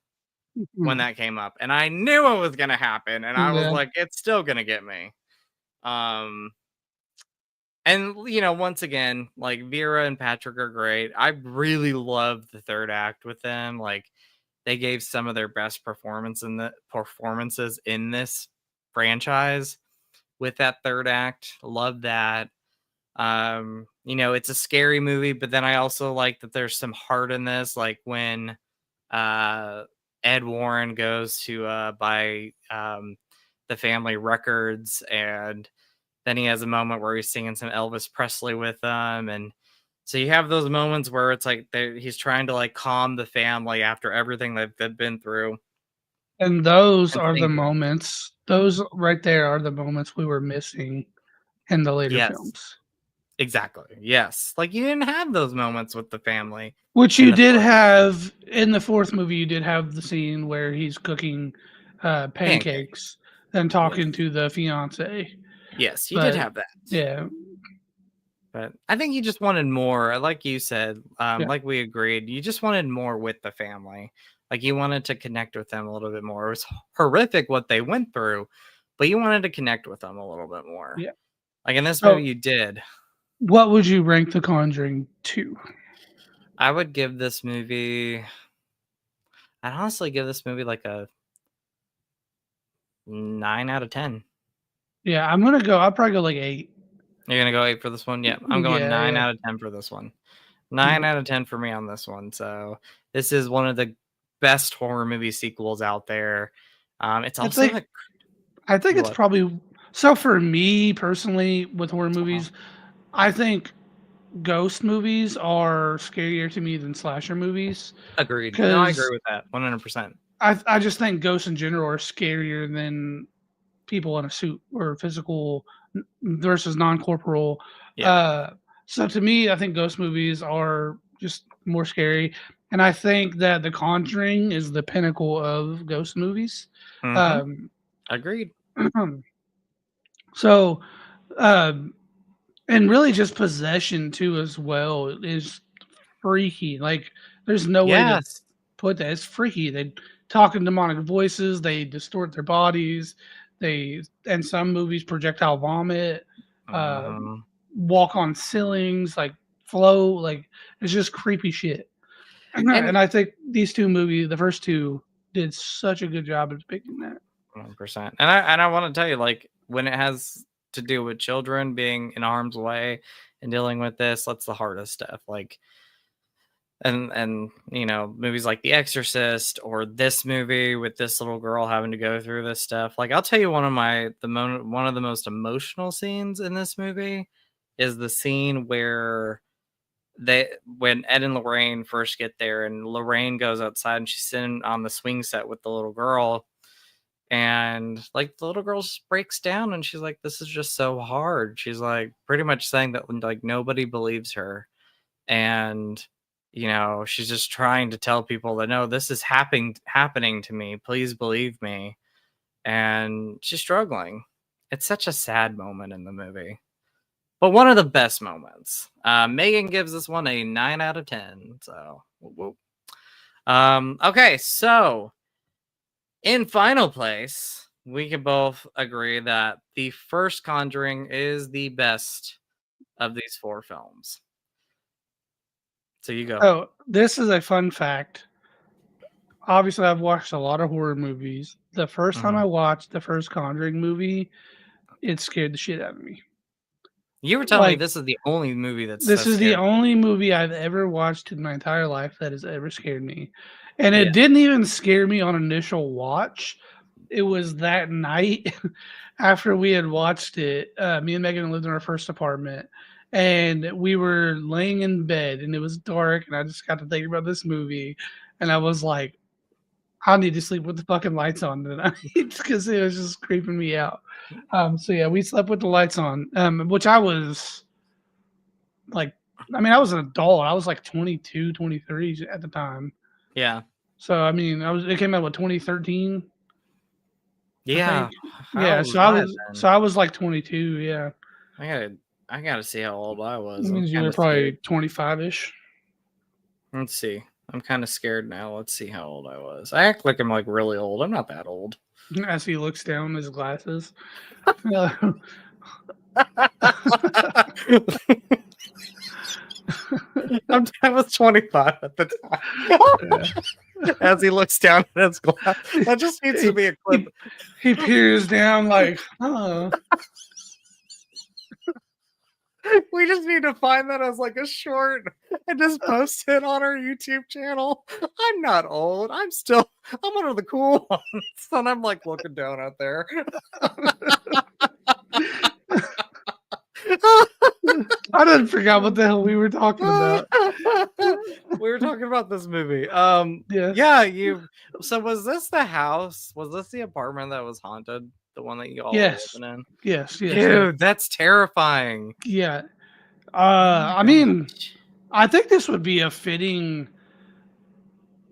[SPEAKER 1] when
[SPEAKER 2] mm,
[SPEAKER 1] that came up, and I knew it was gonna happen. And I was
[SPEAKER 2] yeah,
[SPEAKER 1] like, it's still gonna get me. Um, and once again, like Vera and Patrick are great. I really love the third act with them. Like they gave some of their best performances in this franchise with that third act. Love that. It's a scary movie, but then I also like that there's some heart in this, like when uh Ed Warren goes to buy the family records, and then he has a moment where he's singing some Elvis Presley with them. And so you have those moments where it's like he's trying to like calm the family after everything they've been through,
[SPEAKER 2] and those
[SPEAKER 1] and
[SPEAKER 2] are the
[SPEAKER 1] sing to him.
[SPEAKER 2] moments. Those right there are the moments we were missing in the later
[SPEAKER 1] Yes,
[SPEAKER 2] films.
[SPEAKER 1] exactly. Yes, like you didn't have those moments with the family
[SPEAKER 2] Which
[SPEAKER 1] in
[SPEAKER 2] you
[SPEAKER 1] the
[SPEAKER 2] did
[SPEAKER 1] first
[SPEAKER 2] have in the fourth movie. You did have the scene where he's cooking
[SPEAKER 1] pancake.
[SPEAKER 2] pancakes and
[SPEAKER 1] Yes,
[SPEAKER 2] talking to the fiance.
[SPEAKER 1] yes, you did
[SPEAKER 2] But
[SPEAKER 1] have that.
[SPEAKER 2] yeah,
[SPEAKER 1] But I think you just wanted more, like you said,
[SPEAKER 2] yeah,
[SPEAKER 1] like we agreed. You just wanted more with the family. Like you wanted to connect with them a little bit more. It was horrific what they went through, but you wanted to connect with them a little bit more.
[SPEAKER 2] yeah.
[SPEAKER 1] Like in this movie,
[SPEAKER 2] So,
[SPEAKER 1] you did.
[SPEAKER 2] what would you rank The Conjuring to?
[SPEAKER 1] I would give this movie. I'd honestly give this movie like a 9 out of 10.
[SPEAKER 2] Yeah, I'm gonna go. I'll probably go like 8.
[SPEAKER 1] You're gonna go 8 for this one? Yeah, I'm going
[SPEAKER 2] Yeah,
[SPEAKER 1] nine
[SPEAKER 2] yeah,
[SPEAKER 1] out of ten for this one.
[SPEAKER 2] yeah.
[SPEAKER 1] 9 out of 10 for me on this one. So this is one of the best horror movie sequels out there. It's
[SPEAKER 2] I
[SPEAKER 1] also
[SPEAKER 2] think
[SPEAKER 1] the
[SPEAKER 2] I think
[SPEAKER 1] you
[SPEAKER 2] it's
[SPEAKER 1] what?
[SPEAKER 2] probably so for me personally with horror
[SPEAKER 1] Uh-huh.
[SPEAKER 2] movies. I think ghost movies are scarier to me than slasher movies
[SPEAKER 1] Agreed. No, I agree
[SPEAKER 2] because
[SPEAKER 1] with that 100%.
[SPEAKER 2] I just think ghosts in general are scarier than people in a suit or physical versus non-corporal.
[SPEAKER 1] Yeah.
[SPEAKER 2] Uh, so to me, I think ghost movies are just more scary, and I think that The Conjuring is the pinnacle of ghost movies.
[SPEAKER 1] Mhm.
[SPEAKER 2] Um,
[SPEAKER 1] Agreed.
[SPEAKER 2] so, um, and really just possession too as well is freaky. Like, there's no way to
[SPEAKER 1] Yes.
[SPEAKER 2] put that. It's freaky. They talk in demonic voices. They distort their bodies. They and some movies projectile vomit, uh,
[SPEAKER 1] Mhm.
[SPEAKER 2] walk on ceilings, like flow. Like it's just creepy shit.
[SPEAKER 1] And
[SPEAKER 2] And I think these two movies, the first two, did such a good job of depicting that.
[SPEAKER 1] 100%. And I want to tell you, like, when it has to do with children being in harm's way and dealing with this, that's the hardest stuff. Like and movies like The Exorcist or this movie with this little girl having to go through this stuff. Like, I'll tell you, one of the most emotional scenes in this movie is the scene where when Ed and Lorraine first get there, and Lorraine goes outside and she's sitting on the swing set with the little girl, and like the little girl just breaks down and she's like, this is just so hard. She's like pretty much saying that like nobody believes her, and she's just trying to tell people that no, this is happening to me, please believe me. And she's struggling. It's such a sad moment in the movie, but one of the best moments. Megan gives this one a 9 out of 10. So whoop, whoop. Okay, so in final place, we can both agree that the first Conjuring is the best of these 4 films. So you go.
[SPEAKER 2] Oh, this is a fun fact. Obviously, I've watched a lot of horror movies. The first time
[SPEAKER 1] Mhm.
[SPEAKER 2] I watched the first Conjuring movie, it scared the shit out of me.
[SPEAKER 1] You were telling me
[SPEAKER 2] Like,
[SPEAKER 1] this is the only movie that's
[SPEAKER 2] this
[SPEAKER 1] that
[SPEAKER 2] is the
[SPEAKER 1] scared
[SPEAKER 2] only movie I've ever watched in my entire life that has ever scared me. And
[SPEAKER 1] you.
[SPEAKER 2] it
[SPEAKER 1] Yeah.
[SPEAKER 2] didn't even scare me on initial watch. It was that night after we had watched it. Me and Megan lived in our first apartment, and we were laying in bed, and it was dark, and I just got to thinking about this movie, and I was like, I need to sleep with the fucking lights on tonight because it was just creeping me out. So yeah, we slept with the lights on, which I was like, I mean, I was an adult. I was like 22, 23 at the time.
[SPEAKER 1] Yeah.
[SPEAKER 2] So I mean, it came out with 2013, I
[SPEAKER 1] Yeah.
[SPEAKER 2] think.
[SPEAKER 1] How
[SPEAKER 2] Yeah,
[SPEAKER 1] old was I then?
[SPEAKER 2] so I was like 22. Yeah,
[SPEAKER 1] I gotta I gotta see how old I was.
[SPEAKER 2] that
[SPEAKER 1] I'm
[SPEAKER 2] means you
[SPEAKER 1] kind
[SPEAKER 2] were
[SPEAKER 1] of scared.
[SPEAKER 2] probably 25 ish.
[SPEAKER 1] Let's see. I'm kind of scared now. Let's see how old I was. I act like I'm like really old. I'm not that old.
[SPEAKER 2] As he looks down his glasses. Yeah.
[SPEAKER 1] I was 25 at the time. As he looks down at his glass. That just needs to be a clip.
[SPEAKER 2] He peers down like, oh.
[SPEAKER 1] We just need to find that as like a short and just post it on our YouTube channel. I'm not old. I'm one of the cool ones. And I'm like looking down out there.
[SPEAKER 2] I didn't forget what the hell we were talking about.
[SPEAKER 1] We were talking about this movie.
[SPEAKER 2] Yes.
[SPEAKER 1] Yeah, so was this the house? Was this the apartment that was haunted? The one that you all were
[SPEAKER 2] Yes.
[SPEAKER 1] living in?
[SPEAKER 2] Yes. Yes. Yes.
[SPEAKER 1] Dude, that's terrifying.
[SPEAKER 2] Yeah.
[SPEAKER 1] Oh my
[SPEAKER 2] I mean,
[SPEAKER 1] gosh.
[SPEAKER 2] I think this would be a fitting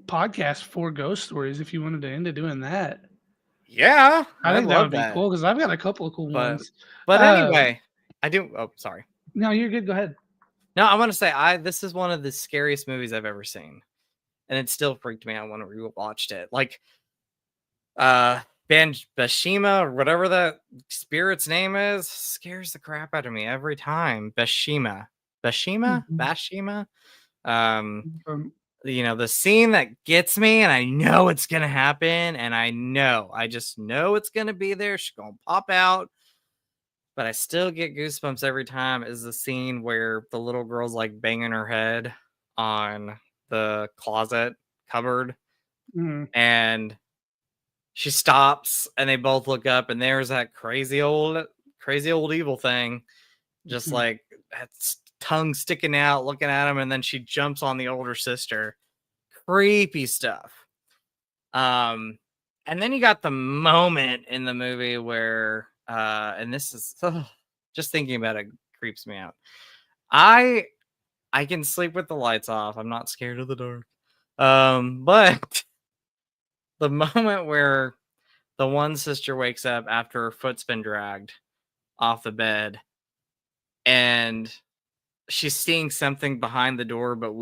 [SPEAKER 2] podcast for ghost stories if you wanted to end it doing that.
[SPEAKER 1] Yeah,
[SPEAKER 2] I
[SPEAKER 1] I
[SPEAKER 2] think that
[SPEAKER 1] love
[SPEAKER 2] would be
[SPEAKER 1] that.
[SPEAKER 2] cool because I've got a couple of cool
[SPEAKER 1] But
[SPEAKER 2] ones.
[SPEAKER 1] but
[SPEAKER 2] Uh,
[SPEAKER 1] anyway, I do. Oh, sorry.
[SPEAKER 2] no, you're good. Go ahead.
[SPEAKER 1] No, I want to say this is one of the scariest movies I've ever seen, and it still freaked me out when I rewatched it. Like, Bashima or whatever that spirit's name is scares the crap out of me every time.
[SPEAKER 2] Mhm.
[SPEAKER 1] Bashima. Um,
[SPEAKER 2] Um,
[SPEAKER 1] the scene that gets me, and I know it's gonna happen, and I just know it's gonna be there. She's gonna pop out, but I still get goosebumps every time. Is the scene where the little girl's like banging her head on the closet cupboard,
[SPEAKER 2] mm,
[SPEAKER 1] and she stops, and they both look up, and there's that crazy old evil thing, just
[SPEAKER 2] mhm,
[SPEAKER 1] like that's tongue sticking out, looking at him, and then she jumps on the older sister. Creepy stuff. Um, and then you got the moment in the movie where, and this is just thinking about it creeps me out. I I can sleep with the lights off. I'm not scared of the dark. But the moment where the one sister wakes up after her foot's been dragged off the bed, and she's seeing something behind the door, but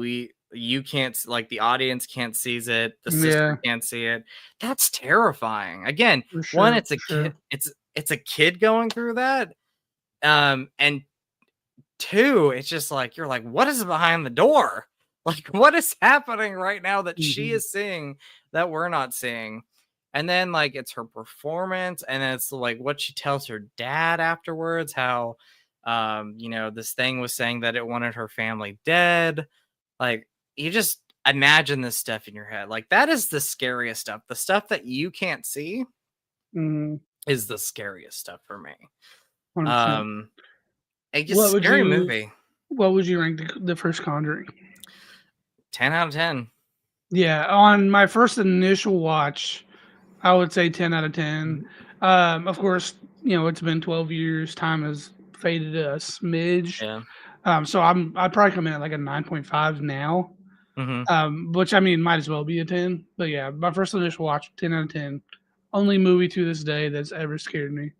[SPEAKER 1] you can't, like, the audience can't sees it, the sister
[SPEAKER 2] yeah,
[SPEAKER 1] can't see it. That's terrifying. Again,
[SPEAKER 2] for
[SPEAKER 1] one,
[SPEAKER 2] sure.
[SPEAKER 1] it's a
[SPEAKER 2] For
[SPEAKER 1] kid,
[SPEAKER 2] sure.
[SPEAKER 1] it's a kid going through that. And two, it's just like you're like, what is behind the door? Like, what is happening right now that she
[SPEAKER 2] Mhm,
[SPEAKER 1] is seeing that we're not seeing? And then like it's her performance, and then it's like what she tells her dad afterwards, how this thing was saying that it wanted her family dead. Like, you just imagine this stuff in your head. Like that is the scariest stuff. The stuff that you can't see
[SPEAKER 2] Mhm.
[SPEAKER 1] is the scariest stuff for me.
[SPEAKER 2] 100%.
[SPEAKER 1] Um, it's just
[SPEAKER 2] What would
[SPEAKER 1] scary
[SPEAKER 2] you
[SPEAKER 1] movie.
[SPEAKER 2] what would you rank the first Conjuring?
[SPEAKER 1] 10 out of 10.
[SPEAKER 2] Yeah, on my first initial watch, I would say 10 out of 10.
[SPEAKER 1] Mhm.
[SPEAKER 2] Of course, it's been 12 years. Time has faded a smidge.
[SPEAKER 1] Yeah.
[SPEAKER 2] So I'd probably come in at like a 9.5 now.
[SPEAKER 1] Mhm.
[SPEAKER 2] Which I mean might as well be a 10. But yeah, my first initial watch, 10 out of 10. Only movie to this day that's ever scared me.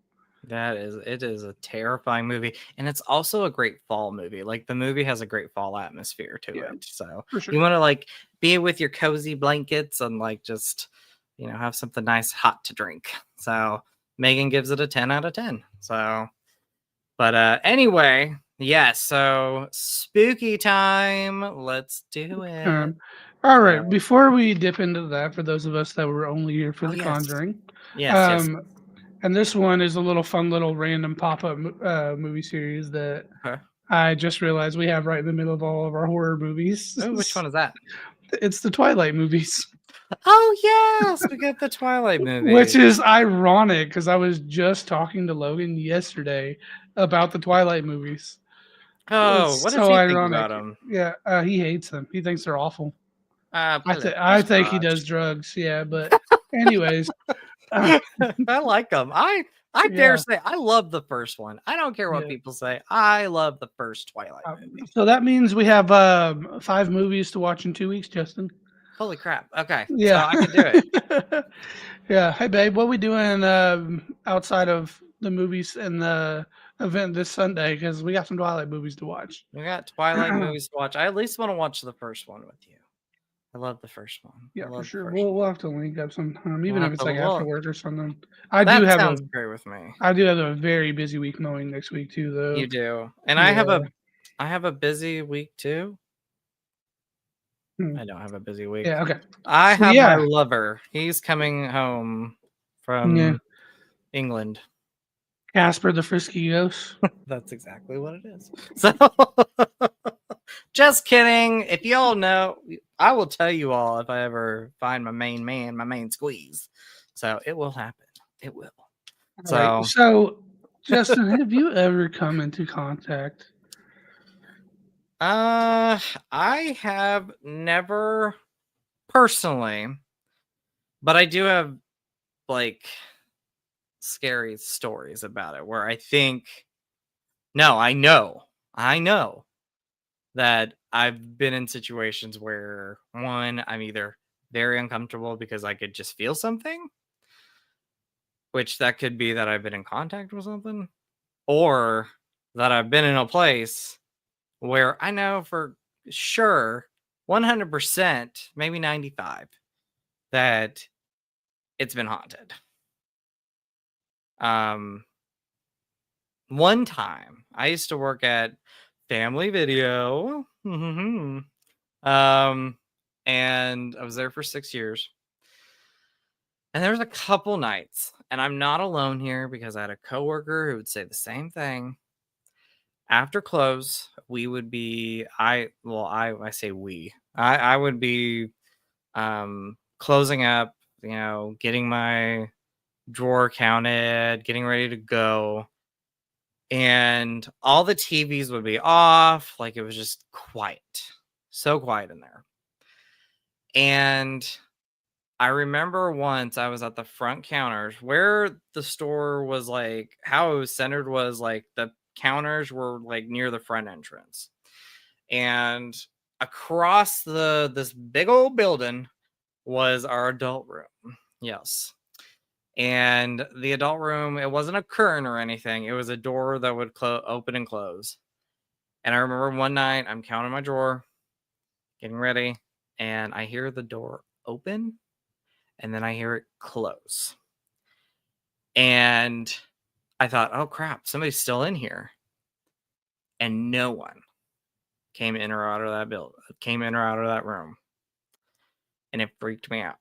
[SPEAKER 1] It is a terrifying movie, and it's also a great fall movie. Like the movie has a great fall atmosphere to
[SPEAKER 2] Yeah,
[SPEAKER 1] it. So
[SPEAKER 2] for sure.
[SPEAKER 1] you want to like be with your cozy blankets and like just have something nice hot to drink. So Megan gives it a 10 out of 10. So but anyway, yeah, so spooky time. Let's do it.
[SPEAKER 2] Um, all
[SPEAKER 1] So
[SPEAKER 2] right. Before we dip into that, for those of us that were only here for
[SPEAKER 1] oh
[SPEAKER 2] The
[SPEAKER 1] yes.
[SPEAKER 2] Conjuring,
[SPEAKER 1] Yes, yes.
[SPEAKER 2] um, and this one is a little fun little random pop-up movie series that
[SPEAKER 1] Okay.
[SPEAKER 2] I just realized we have right in the middle of all of our horror
[SPEAKER 1] Oh, which
[SPEAKER 2] movies.
[SPEAKER 1] one is that?
[SPEAKER 2] It's the Twilight movies,
[SPEAKER 1] Oh yes, we got the Twilight
[SPEAKER 2] which
[SPEAKER 1] movies.
[SPEAKER 2] is ironic because I was just talking to Logan yesterday about the Twilight movies.
[SPEAKER 1] Oh,
[SPEAKER 2] It's
[SPEAKER 1] what does
[SPEAKER 2] so
[SPEAKER 1] he think
[SPEAKER 2] ironic.
[SPEAKER 1] about them?
[SPEAKER 2] Yeah, he hates them. He thinks they're awful. I
[SPEAKER 1] Please,
[SPEAKER 2] think he
[SPEAKER 1] Josh.
[SPEAKER 2] does drugs. Yeah, but anyways, uh,
[SPEAKER 1] I like them. I dare
[SPEAKER 2] yeah,
[SPEAKER 1] say I love the first one. I don't care what
[SPEAKER 2] yeah.
[SPEAKER 1] people say. I love the first Twilight movie.
[SPEAKER 2] So that means we have 5 movies to watch in 2 weeks, Justin.
[SPEAKER 1] Holy crap. Okay, so
[SPEAKER 2] Yeah.
[SPEAKER 1] I could do it.
[SPEAKER 2] Yeah. Hey, babe, what we doing outside of the movies and the event this Sunday? Because we got some Twilight movies to watch.
[SPEAKER 1] We got Twilight movies to watch. I at least want to watch the first one with you. I love the first one. I
[SPEAKER 2] Yeah, for
[SPEAKER 1] love the
[SPEAKER 2] sure.
[SPEAKER 1] first
[SPEAKER 2] We'll
[SPEAKER 1] one.
[SPEAKER 2] have to link up sometime,
[SPEAKER 1] We'll
[SPEAKER 2] even if
[SPEAKER 1] have
[SPEAKER 2] it's
[SPEAKER 1] to
[SPEAKER 2] like after
[SPEAKER 1] look.
[SPEAKER 2] work or something.
[SPEAKER 1] That sounds great with me.
[SPEAKER 2] I do have a very busy week mowing next week too,
[SPEAKER 1] You
[SPEAKER 2] though.
[SPEAKER 1] do. And
[SPEAKER 2] Yeah.
[SPEAKER 1] I have a busy week too.
[SPEAKER 2] Hmm.
[SPEAKER 1] I don't have a busy week.
[SPEAKER 2] Yeah. Okay.
[SPEAKER 1] I
[SPEAKER 2] So
[SPEAKER 1] have my
[SPEAKER 2] yeah.
[SPEAKER 1] lover. He's coming home
[SPEAKER 2] Yeah.
[SPEAKER 1] from England.
[SPEAKER 2] Casper the Frisky Ghost.
[SPEAKER 1] That's exactly what it is. So, just kidding. If y'all know, I will tell you all if I ever find my main man, my main squeeze. So it will happen. It will.
[SPEAKER 2] All right.
[SPEAKER 1] So,
[SPEAKER 2] So, Justin, have you ever come into contact?
[SPEAKER 1] I have never personally, but I do have like scary stories about it where I think, no, I know that I've been in situations where one, I'm either very uncomfortable because I could just feel something, which that could be that I've been in contact with something, or that I've been in a place where I know for sure 100%, maybe 95 that it's been haunted. Um one time I used to work at Family Video. Um, and I was there for 6 years. And there was a couple nights, and I'm not alone here because I had a coworker who would say the same thing. After close, we would be I say we. I would be closing up, getting my drawer counted, getting ready to go. And all the TVs would be off, like it was just quiet. So quiet in there. And I remember once I was at the front counters where the store was like how it was centered was like the counters were like near the front entrance. And across this big old building was our adult room. Yes. And the adult room, it wasn't a curtain or anything. It was a door that would open and close. And I remember one night I'm counting my drawer, getting ready, and I hear the door open and then I hear it close. And I thought, oh crap, somebody's still in here. And no one came in or out of that came in or out of that room. And it freaked me out.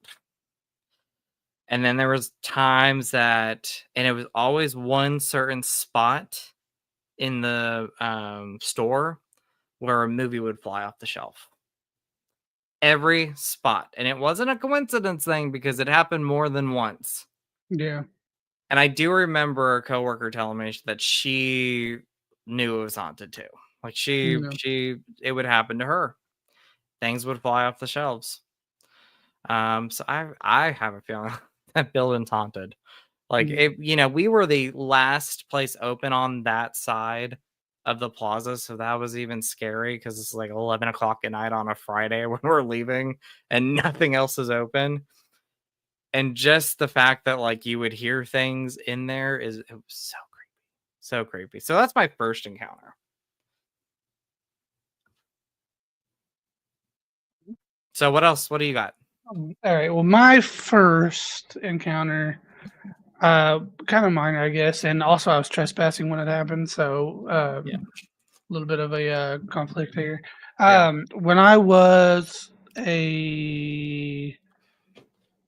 [SPEAKER 1] And then there was times and it was always one certain spot in the store where a movie would fly off the shelf. every spot. And it wasn't a coincidence thing because it happened more than once.
[SPEAKER 2] Yeah.
[SPEAKER 1] And I do remember a coworker telling me that she knew it was haunted too. Like
[SPEAKER 2] Yeah.
[SPEAKER 1] it would happen to her. Things would fly off the shelves. So I have a feeling that building's haunted. Like
[SPEAKER 2] Yeah.
[SPEAKER 1] we were the last place open on that side of the plaza, so that was even scary because it's like 11 o'clock at night on a Friday when we're leaving and nothing else is open. And just the fact that like you would hear things in there it was so creepy, so creepy. So that's my first encounter. So what else? What do you got?
[SPEAKER 2] All right. Well, my first encounter, kind of minor, I guess, and also I was trespassing when it happened, so
[SPEAKER 1] Yeah,
[SPEAKER 2] a little bit of a conflict here.
[SPEAKER 1] yeah,
[SPEAKER 2] When I was a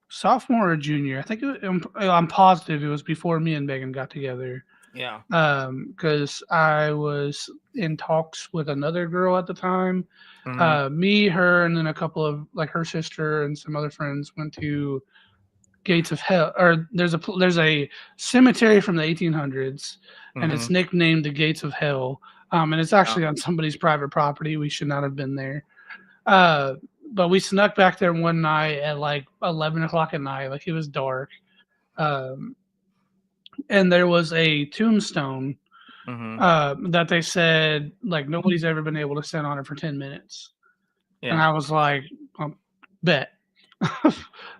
[SPEAKER 2] sophomore or junior, I think I'm positive it was before me and Megan got together.
[SPEAKER 1] yeah.
[SPEAKER 2] Because I was in talks with another girl at the time.
[SPEAKER 1] Mm-hmm.
[SPEAKER 2] Me, her, and then a couple of like her sister and some other friends went to Gates of Hell, or there's a cemetery from the 1800s, and
[SPEAKER 1] Mm-hmm.
[SPEAKER 2] it's nicknamed the Gates of Hell. And it's
[SPEAKER 1] Yeah.
[SPEAKER 2] actually on somebody's private property. We should not have been there. Uh, but we snuck back there one night at like 11 o'clock at night, like it was dark. Um, and there was a tombstone
[SPEAKER 1] Mm-hmm.
[SPEAKER 2] that they said like nobody's ever been able to sit on it for 10 minutes. And
[SPEAKER 1] Yeah.
[SPEAKER 2] I was like, bet.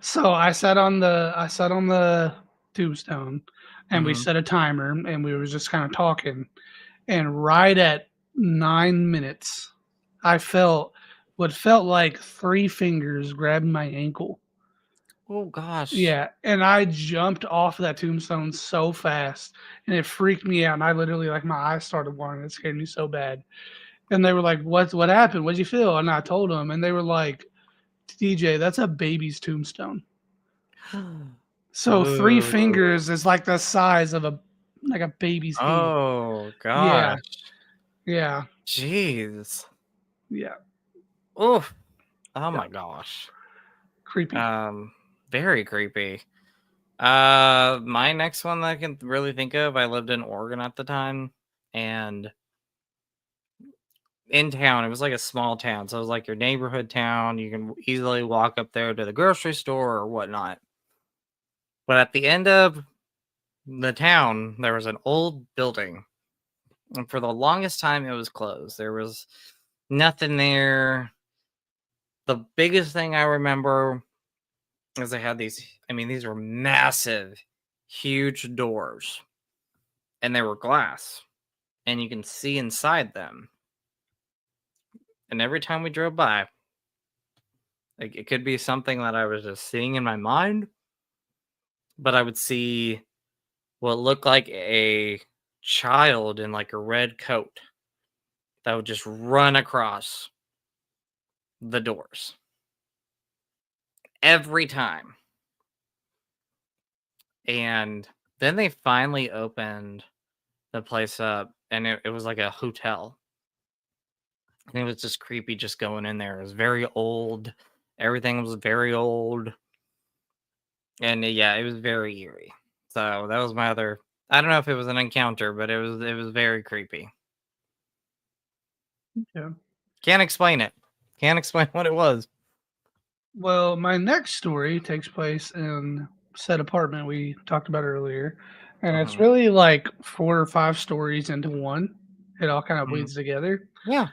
[SPEAKER 2] So I sat on the tombstone and we
[SPEAKER 1] Mm-hmm.
[SPEAKER 2] set a timer and we were just kind of talking. And right at 9 minutes, I felt what felt like three fingers grabbed my ankle.
[SPEAKER 1] Oh gosh.
[SPEAKER 2] Yeah, and I jumped off that tombstone so fast, and it freaked me out. And I literally, like, my eyes started watering. It scared me so bad. And they were like, What happened? What'd you feel?" And I told them, and they were like, "DJ, that's a baby's tombstone." So three
[SPEAKER 1] Ooh.
[SPEAKER 2] fingers is like the size of a baby's hand.
[SPEAKER 1] Oh
[SPEAKER 2] Yeah,
[SPEAKER 1] gosh.
[SPEAKER 2] yeah,
[SPEAKER 1] Jeez.
[SPEAKER 2] yeah,
[SPEAKER 1] Oof. Oh
[SPEAKER 2] yeah.
[SPEAKER 1] my gosh.
[SPEAKER 2] Creepy.
[SPEAKER 1] Um, Very creepy. My next one that I can really think of, I lived in Oregon at the time, and in town, it was like a small town, so it was like your neighborhood town. You can easily walk up there to the grocery store or whatnot. But at the end of the town, there was an old building, and for the longest time, it was closed. There was nothing there. The biggest thing I remember is they had these. I mean, these were massive, huge doors, and they were glass, and you can see inside them. And every time we drove by, like it could be something that I was just seeing in my mind, but I would see what looked like a child in like a red coat that would just run across the doors every time. And then they finally opened the place up, and it was like a hotel. And it was just creepy just going in there. It was very old. Everything was very old. And yeah, it was very eerie. So that was my other. I don't know if it was an encounter, but it was very creepy.
[SPEAKER 2] Yeah.
[SPEAKER 1] Can't explain it. Can't explain what it was.
[SPEAKER 2] Well, my next story takes place in said apartment we talked about earlier, and it's
[SPEAKER 1] Hmm.
[SPEAKER 2] really like 4 or 5 stories into one. It all kind of
[SPEAKER 1] Hmm.
[SPEAKER 2] bleeds together.
[SPEAKER 1] Yeah.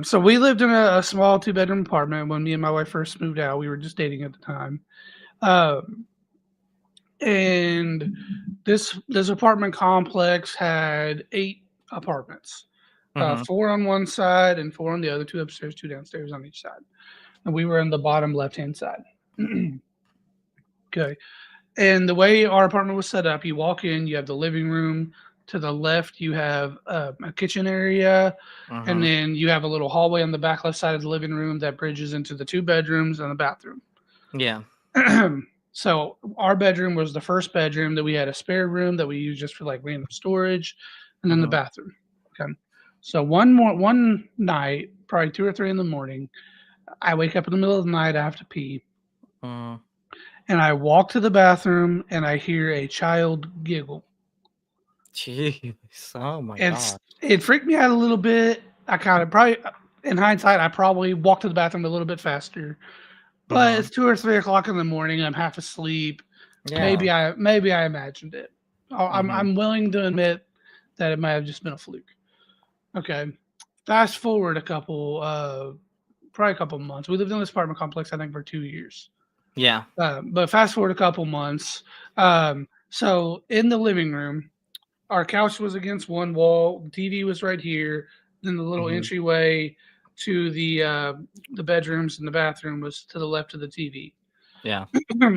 [SPEAKER 2] So we lived in a small two-bedroom apartment when me and my wife first moved out. We were just dating at the time. Um, and this apartment complex had 8 apartments,
[SPEAKER 1] Hmm.
[SPEAKER 2] four on one side and four on the other, two upstairs, two downstairs on each side. And we were in the bottom left-hand side. Okay. And the way our apartment was set up, you walk in, you have the living room. To the left, you have a kitchen area, and
[SPEAKER 1] Hmm.
[SPEAKER 2] then you have a little hallway on the back left side of the living room that bridges into the 2 bedrooms and the bathroom.
[SPEAKER 1] Yeah.
[SPEAKER 2] So our bedroom was the first bedroom that we had a spare room that we used just for like random storage, and then the
[SPEAKER 1] Hmm.
[SPEAKER 2] bathroom. Okay. So one night, probably 2 or 3 in the morning, I wake up in the middle of the night. I have to pee,
[SPEAKER 1] Mm.
[SPEAKER 2] and I walk to the bathroom, and I hear a child giggle.
[SPEAKER 1] Jeez. Oh my
[SPEAKER 2] It's
[SPEAKER 1] gosh.
[SPEAKER 2] it freaked me out a little bit. I kind of probably, in hindsight, I probably walked to the bathroom a little bit faster. But
[SPEAKER 1] Uh-huh.
[SPEAKER 2] it's 2 or 3 o'clock in the morning. I'm half asleep.
[SPEAKER 1] Yeah.
[SPEAKER 2] Maybe I imagined it.
[SPEAKER 1] Mhm.
[SPEAKER 2] I'm willing to admit that it might have just been a fluke. Okay. Fast forward probably a couple months. We lived in this apartment complex, I think, for 2 years.
[SPEAKER 1] Yeah.
[SPEAKER 2] But fast forward a couple months. So in the living room, our couch was against one wall. The TV was right here. Then the little
[SPEAKER 1] Mhm.
[SPEAKER 2] entryway to the bedrooms and the bathroom was to the left of the TV.
[SPEAKER 1] Yeah.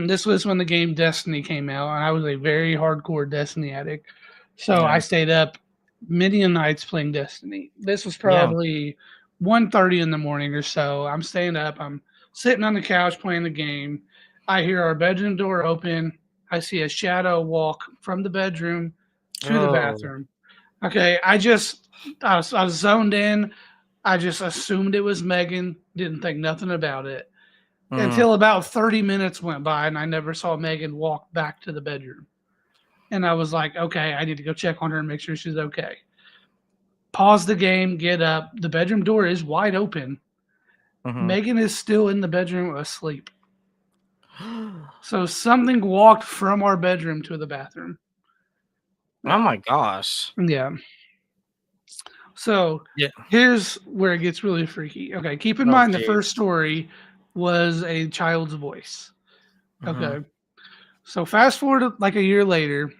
[SPEAKER 2] This was when the game Destiny came out, and I was a very hardcore Destiny addict. So
[SPEAKER 1] Yeah.
[SPEAKER 2] I stayed up many a nights playing Destiny. This was
[SPEAKER 1] Yeah.
[SPEAKER 2] probably 1:30 in the morning or so. I'm staying up. I'm sitting on the couch playing the game. I hear our bedroom door open. I see a shadow walk from the bedroom to the
[SPEAKER 1] Oh.
[SPEAKER 2] bathroom. Okay, I was zoned in. I just assumed it was Megan. Didn't think nothing about it
[SPEAKER 1] Mm.
[SPEAKER 2] until about 30 minutes went by and I never saw Megan walk back to the bedroom. And I was like, okay, I need to go check on her and make sure she's okay. Pause the game, get up. The bedroom door is wide open.
[SPEAKER 1] Mhm.
[SPEAKER 2] Megan is still in the bedroom asleep. So something walked from our bedroom to the bathroom.
[SPEAKER 1] Oh
[SPEAKER 2] Yeah.
[SPEAKER 1] my gosh.
[SPEAKER 2] Yeah. So
[SPEAKER 1] Yeah.
[SPEAKER 2] here's where it gets really freaky. Okay. Keep in
[SPEAKER 1] Oh
[SPEAKER 2] mind the first
[SPEAKER 1] jeez.
[SPEAKER 2] story was a child's voice.
[SPEAKER 1] Mhm.
[SPEAKER 2] Okay. So fast forward like a year later,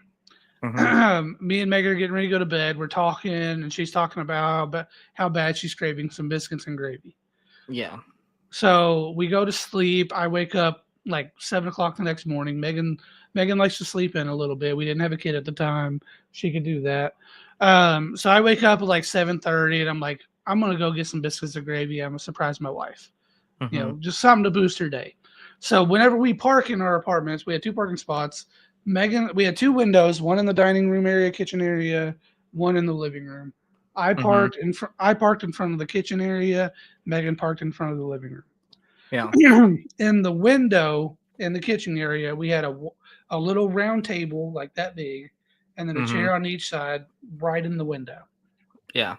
[SPEAKER 1] Mhm.
[SPEAKER 2] me and Meg are getting ready to go to bed. We're talking, and she's talking about how bad she's craving some biscuits and gravy.
[SPEAKER 1] Yeah.
[SPEAKER 2] So we go to sleep. I wake up like 7 o'clock the next morning. Megan likes to sleep in a little bit. We didn't have a kid at the time. She could do that. So I wake up at like 7:30, and I'm like, I'm gonna go get some biscuits and gravy. I'm gonna surprise my wife.
[SPEAKER 1] Mhm.
[SPEAKER 2] Just something to boost her day. So whenever we park in our apartments, we had two parking spots. We had two windows, one in the dining room area, kitchen area, one in the living room.
[SPEAKER 1] Mhm.
[SPEAKER 2] I parked in front of the kitchen area. Megan parked in front of the living
[SPEAKER 1] Yeah.
[SPEAKER 2] room. In the window in the kitchen area, we had a little round table like that big, and then a
[SPEAKER 1] Mhm.
[SPEAKER 2] chair on each side, right in the window.
[SPEAKER 1] Yeah.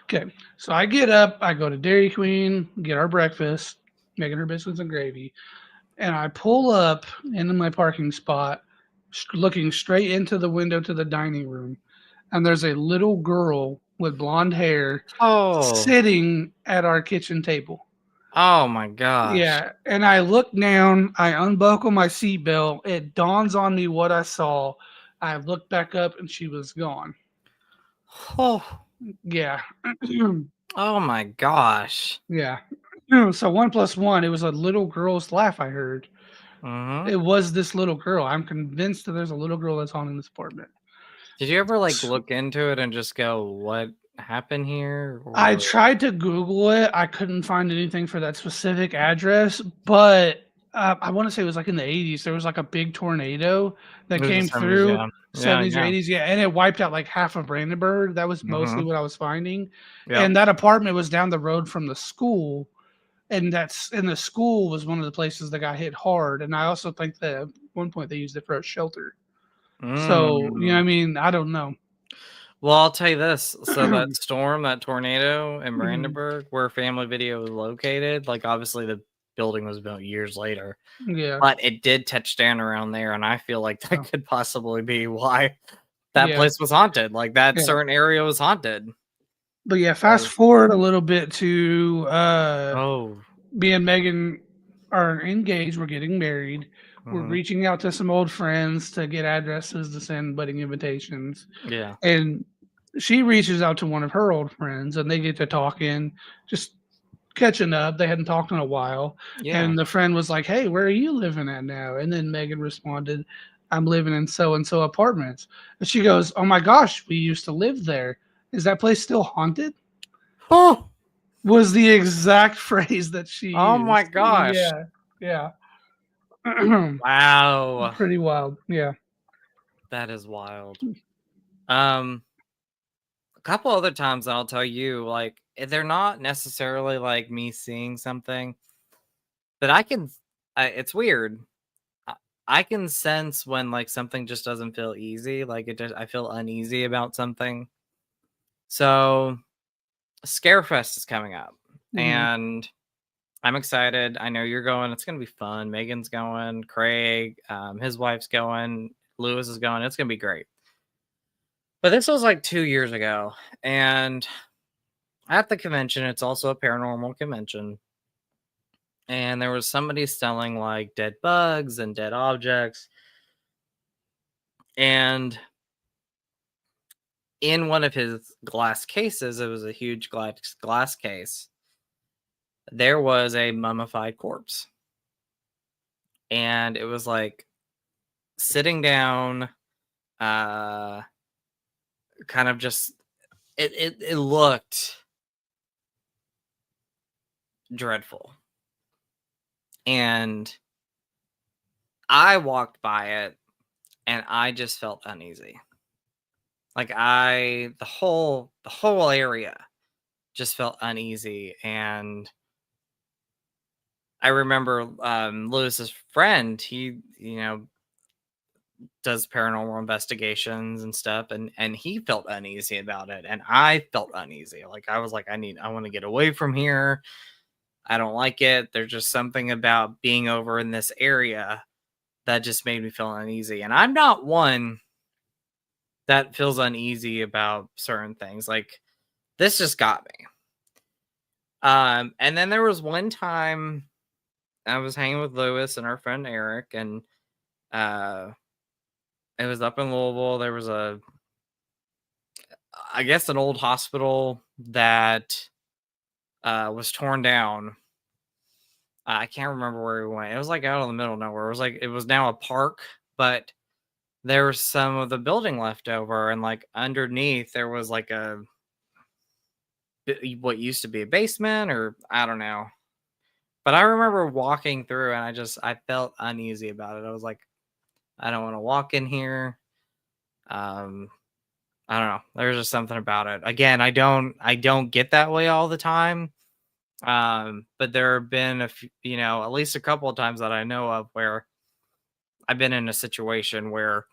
[SPEAKER 2] Okay, so I get up, I go to Dairy Queen, get our breakfast, making her biscuits and gravy, and I pull up into my parking spot, looking straight into the window to the dining room, and there's a little girl with blonde hair
[SPEAKER 1] Oh.
[SPEAKER 2] sitting at our kitchen table.
[SPEAKER 1] Oh my gosh.
[SPEAKER 2] Yeah, and I look down, I unbuckle my seatbelt. It dawns on me what I saw. I look back up, and she was gone.
[SPEAKER 1] Oh.
[SPEAKER 2] Yeah.
[SPEAKER 1] Oh my gosh.
[SPEAKER 2] Yeah. So 1 plus 1, it was a little girl's laugh I heard.
[SPEAKER 1] Mhm.
[SPEAKER 2] It was this little girl. I'm convinced that there's a little girl that's haunting this apartment.
[SPEAKER 1] Did you ever like look into it and just go, what happened here?
[SPEAKER 2] I
[SPEAKER 1] Or
[SPEAKER 2] tried to Google it. I couldn't find anything for that specific address, but I want to say it was like in the 80s. There was like a big tornado that
[SPEAKER 1] it was the
[SPEAKER 2] came
[SPEAKER 1] 70s,
[SPEAKER 2] through
[SPEAKER 1] yeah. Yeah,
[SPEAKER 2] 70s or
[SPEAKER 1] yeah.
[SPEAKER 2] 80s. Yeah, and it wiped out like half of Brandenburg. That was mostly
[SPEAKER 1] Mhm.
[SPEAKER 2] what I was finding.
[SPEAKER 1] Yep.
[SPEAKER 2] And that apartment was down the road from the school. And the school was one of the places that got hit hard. And I also think that at one point they used it for a shelter. So,
[SPEAKER 1] Mm.
[SPEAKER 2] I mean, I don't know.
[SPEAKER 1] Well, I'll tell you this. So that storm, that tornado in
[SPEAKER 2] Mhm.
[SPEAKER 1] Brandenburg, where Family Video was located, like obviously the building was built years later,
[SPEAKER 2] Yeah.
[SPEAKER 1] but it did touch down around there, and I feel like that
[SPEAKER 2] Oh,
[SPEAKER 1] could possibly be why that
[SPEAKER 2] yeah.
[SPEAKER 1] place was haunted. Like that
[SPEAKER 2] Yeah.
[SPEAKER 1] certain area was haunted.
[SPEAKER 2] But yeah, fast
[SPEAKER 1] So,
[SPEAKER 2] forward a little bit to
[SPEAKER 1] oh,
[SPEAKER 2] me and Megan are engaged. We're getting married. We're
[SPEAKER 1] hmm,
[SPEAKER 2] reaching out to some old friends to get addresses to send wedding invitations.
[SPEAKER 1] yeah,
[SPEAKER 2] And she reaches out to one of her old friends and they get to talking, just catching up. They hadn't talked in a while.
[SPEAKER 1] yeah.
[SPEAKER 2] And the friend was like, "Hey, where are you living at now?" And then Megan responded, "I'm living in so and so apartments." And she goes, "Oh my gosh, we used to live there. Is that place still haunted?"
[SPEAKER 1] Oh,
[SPEAKER 2] Was the exact phrase that she
[SPEAKER 1] oh my
[SPEAKER 2] used.
[SPEAKER 1] gosh!
[SPEAKER 2] Yeah, yeah.
[SPEAKER 1] Wow,
[SPEAKER 2] Pretty wild. Yeah.
[SPEAKER 1] that is wild. Um, couple other times that I'll tell you, like, they're not necessarily like me seeing something, but it's weird. I, I can sense when like something just doesn't feel easy. Like I feel uneasy about something. So Scarefest is coming up,
[SPEAKER 2] Mhm.
[SPEAKER 1] and I'm excited. I know you're going. It's gonna be fun. Megan's going. Craig, his wife's going. Lewis is going. It's gonna be great. But this was like 2 years ago, and at the convention, it's also a paranormal convention, and there was somebody selling like dead bugs and dead objects, and in one of his glass cases, it was a huge glass case. There was a mummified corpse, and it was like sitting down, uh, kind of just it looked dreadful, and I walked by it, and I just felt uneasy. Like the whole area just felt uneasy, and I remember Lewis's friend. He does paranormal investigations and stuff, and he felt uneasy about it, and I felt uneasy. Like I was like, I want to get away from here. I don't like it. There's just something about being over in this area that just made me feel uneasy, and I'm not one that feels uneasy about certain things. Like this just got me. And then there was one time I was hanging with Lewis and our friend Eric, and uh, it was up in Louisville. There was I guess, an old hospital that was torn down. I can't remember where we went. It was like out in the middle of nowhere. It was now a park, but there was some of the building left over, and like underneath there was like what used to be a basement, or I don't know. But I remember walking through, and I felt uneasy about it. I was like, I don't want to walk in here. Um, I don't know. There's just something about it. Again, I don't get that way all the time. But there have been at least a couple of times that I know of where I've been in a situation where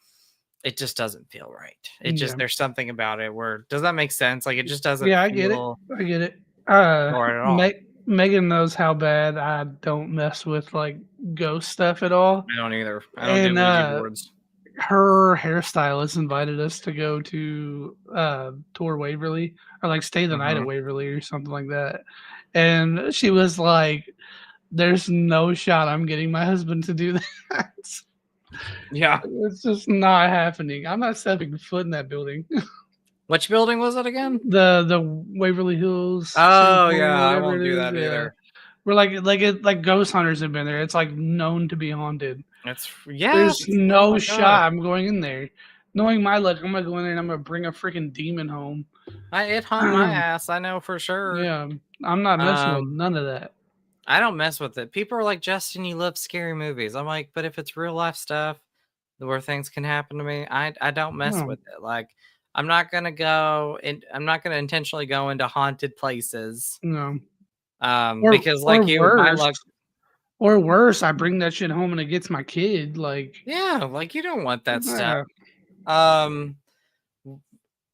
[SPEAKER 1] it just doesn't feel right. It just
[SPEAKER 2] Yeah.
[SPEAKER 1] there's something about it where does that make sense? Like it just doesn't
[SPEAKER 2] Yeah, I get it.
[SPEAKER 1] feel
[SPEAKER 2] I get it.
[SPEAKER 1] right at all.
[SPEAKER 2] Megan knows how bad I don't mess with, like, ghost stuff at all,
[SPEAKER 1] I don't either. I don't do
[SPEAKER 2] and,
[SPEAKER 1] Ouija boards.
[SPEAKER 2] her hairstylist invited us to go to, tour Waverly or, like, stay the night at
[SPEAKER 1] Hmm.
[SPEAKER 2] Waverly or something like that, and she was like, "There's no shot I'm getting my husband to do that."
[SPEAKER 1] Yeah.
[SPEAKER 2] It's just not happening. I'm not stepping foot in that building.
[SPEAKER 1] Which building was it again?
[SPEAKER 2] The Waverly Hills
[SPEAKER 1] Oh yeah,
[SPEAKER 2] Sanatorium,
[SPEAKER 1] I
[SPEAKER 2] whatever
[SPEAKER 1] won't
[SPEAKER 2] it
[SPEAKER 1] do
[SPEAKER 2] is,
[SPEAKER 1] that
[SPEAKER 2] yeah.
[SPEAKER 1] either.
[SPEAKER 2] We're like ghost hunters have been there. It's, like, known to be haunted.
[SPEAKER 1] Yes.
[SPEAKER 2] There's
[SPEAKER 1] Oh
[SPEAKER 2] no
[SPEAKER 1] my god.
[SPEAKER 2] shot I'm going in there. Knowing my luck, I'm gonna go in there and I'm gonna bring a freaking demon home.
[SPEAKER 1] It haunt my ass. I know for sure.
[SPEAKER 2] Yeah, I'm not messing with
[SPEAKER 1] Um,
[SPEAKER 2] none of that.
[SPEAKER 1] I don't mess with it. People are like, Justin, you love scary movies. I'm like, but if it's real life stuff where things can happen to me, I don't mess
[SPEAKER 2] No,
[SPEAKER 1] with it. Like, I'm not gonna go and I'm not gonna intentionally go into haunted places.
[SPEAKER 2] no. Or
[SPEAKER 1] Because
[SPEAKER 2] or
[SPEAKER 1] like you, my
[SPEAKER 2] worse
[SPEAKER 1] luck,
[SPEAKER 2] or worse, I bring that shit home and it gets my kid, like,
[SPEAKER 1] yeah, like you don't want that stuff.
[SPEAKER 2] yeah,
[SPEAKER 1] Um,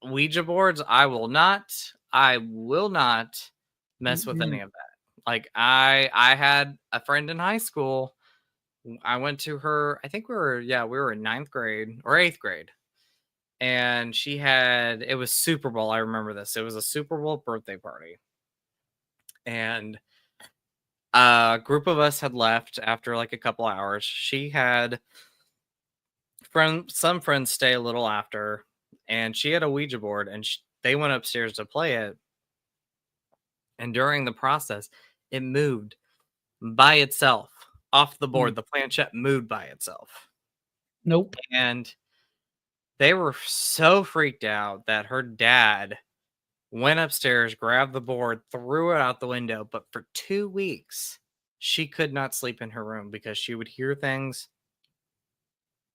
[SPEAKER 1] Ouija boards, I will not mess with any
[SPEAKER 2] mm-mm.
[SPEAKER 1] of that. Like I had a friend in high school. I went to her, I think we were in ninth grade or eighth grade. And it was Super Bowl. I remember this. It was a Super Bowl birthday party. And a group of us had left after like a couple hours. She had some friends stay a little after, and she had a Ouija board, and they went upstairs to play it. And during the process, it moved by itself off the
[SPEAKER 2] Mm.
[SPEAKER 1] board. The planchette moved by itself.
[SPEAKER 2] Nope.
[SPEAKER 1] And they were so freaked out that her dad went upstairs, grabbed the board, threw it out the window. But for 2 weeks, she could not sleep in her room because she would hear things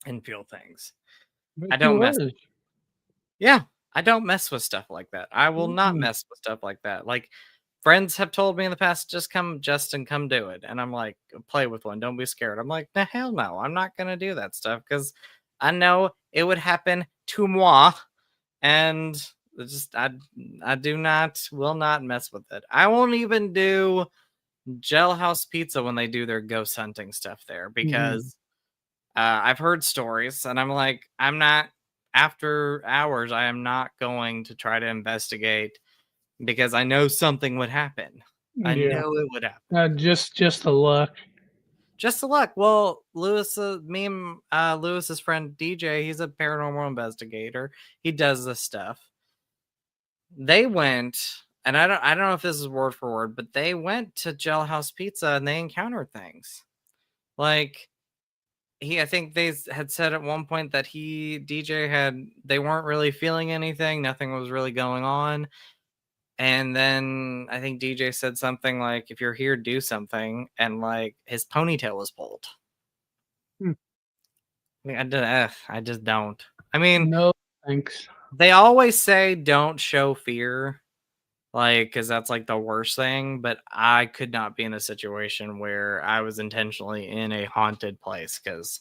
[SPEAKER 1] and feel things.
[SPEAKER 2] Bet
[SPEAKER 1] I
[SPEAKER 2] she
[SPEAKER 1] don't mess.
[SPEAKER 2] was.
[SPEAKER 1] Yeah. I don't mess with stuff like that. I will not
[SPEAKER 2] Mm,
[SPEAKER 1] mess with stuff like that. Like friends have told me in the past, just come, Justin, come do it. And I'm like, play with one. Don't be scared. I'm like, the hell no. I'm not gonna do that stuff because I know it would happen to moi. And just I do not will not mess with it. I won't even do Jailhouse Pizza when they do their ghost hunting stuff there
[SPEAKER 2] mhm.
[SPEAKER 1] because I've heard stories, and I'm like, I'm not after hours. I am not going to try to investigate because I know something would happen. I
[SPEAKER 2] Yeah,
[SPEAKER 1] know it would happen.
[SPEAKER 2] just the luck.
[SPEAKER 1] Just the luck. Well, Lewis, me and Lewis's friend DJ, he's a paranormal investigator. He does this stuff. They went, and I don't know if this is word for word, but they went to Jailhouse Pizza and they encountered things like I think they had said at one point that DJ had, they weren't really feeling anything, nothing was really going on. And then I think DJ said something like, if you're here, do something. And like his ponytail was pulled.
[SPEAKER 2] Hmm.
[SPEAKER 1] I just don't. I mean,
[SPEAKER 2] No, thanks.
[SPEAKER 1] they always say don't show fear, like, because that's like the worst thing. But I could not be in a situation where I was intentionally in a haunted place because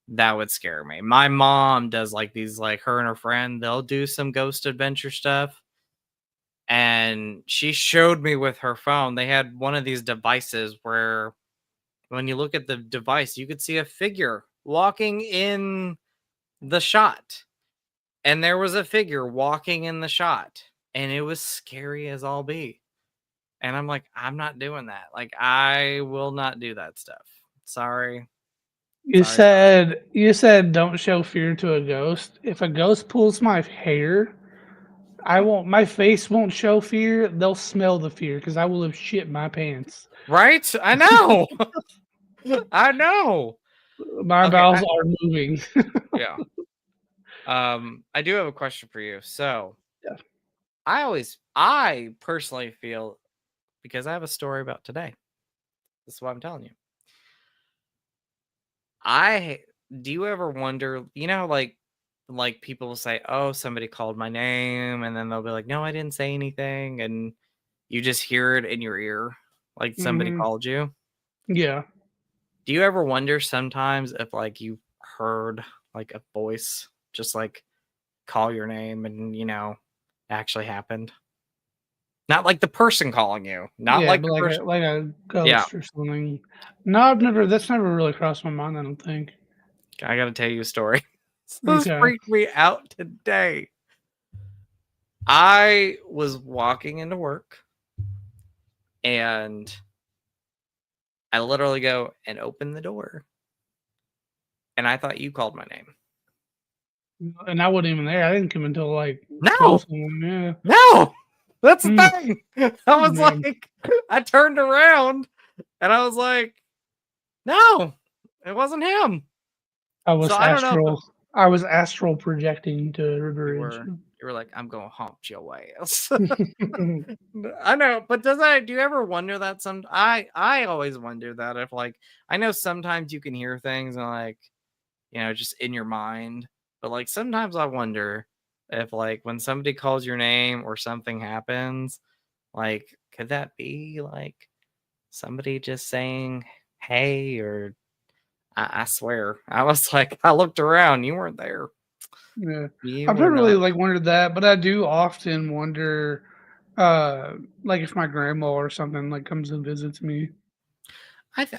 [SPEAKER 1] that would scare me. My mom does like these, like her and her friend, they'll do some ghost adventure stuff. And she showed me with her phone, they had one of these devices where when you look at the device, you could see a figure walking in the shot. And there was a figure walking in the shot. And it was scary as all be. And I'm like, I'm not doing that. Like, I will not do that stuff. Sorry.
[SPEAKER 2] You
[SPEAKER 1] Sorry, sorry.
[SPEAKER 2] said don't show fear to a ghost. If a ghost pulls my hair, I won't. My face won't show fear. They'll smell the fear because I will have shit my pants.
[SPEAKER 1] Right? I know. I know.
[SPEAKER 2] My
[SPEAKER 1] Okay.
[SPEAKER 2] bowels are moving.
[SPEAKER 1] Yeah. I do have a question for you. So
[SPEAKER 2] Yeah.
[SPEAKER 1] I personally feel, because I have a story about today. This is what I'm telling you. I Do you ever wonder, like people will say, "Oh, somebody called my name," and then they'll be like, "No, I didn't say anything," and you just hear it in your ear, like somebody
[SPEAKER 2] Hmm.
[SPEAKER 1] called you.
[SPEAKER 2] Yeah.
[SPEAKER 1] Do you ever wonder sometimes if like you heard like a voice just like call your name and actually happened? Not like the person calling you, not
[SPEAKER 2] Yeah,
[SPEAKER 1] like
[SPEAKER 2] but
[SPEAKER 1] the person.
[SPEAKER 2] like a
[SPEAKER 1] Yeah,
[SPEAKER 2] ghost or something. No, I've never. That's never really crossed my mind. I don't think.
[SPEAKER 1] I gotta tell you a story. This
[SPEAKER 2] Okay.
[SPEAKER 1] freaked me out today. I was walking into work and I literally go and open the door and I thought you called my name.
[SPEAKER 2] And I wasn't even there. I didn't come until like
[SPEAKER 1] No,
[SPEAKER 2] 12:01. Yeah.
[SPEAKER 1] no, that's the
[SPEAKER 2] Mm,
[SPEAKER 1] thing. I was
[SPEAKER 2] yeah.
[SPEAKER 1] like, I turned around and I was like, no, it wasn't him.
[SPEAKER 2] I
[SPEAKER 1] So
[SPEAKER 2] was
[SPEAKER 1] I don't know if
[SPEAKER 2] astral. I was astral projecting to River
[SPEAKER 1] you
[SPEAKER 2] Ridge.
[SPEAKER 1] were, like, I'm gonna hump your ass. I know, but do you ever wonder that I always wonder that if like I know sometimes you can hear things and like, just in your mind, but like sometimes I wonder if like when somebody calls your name or something happens, like could that be like somebody just saying hey, or I swear I was like I looked around, you weren't there.
[SPEAKER 2] Yeah.
[SPEAKER 1] You
[SPEAKER 2] I've
[SPEAKER 1] were
[SPEAKER 2] never really
[SPEAKER 1] not.
[SPEAKER 2] like wondered that, but I do often wonder, like if my grandma or something like comes and visits me.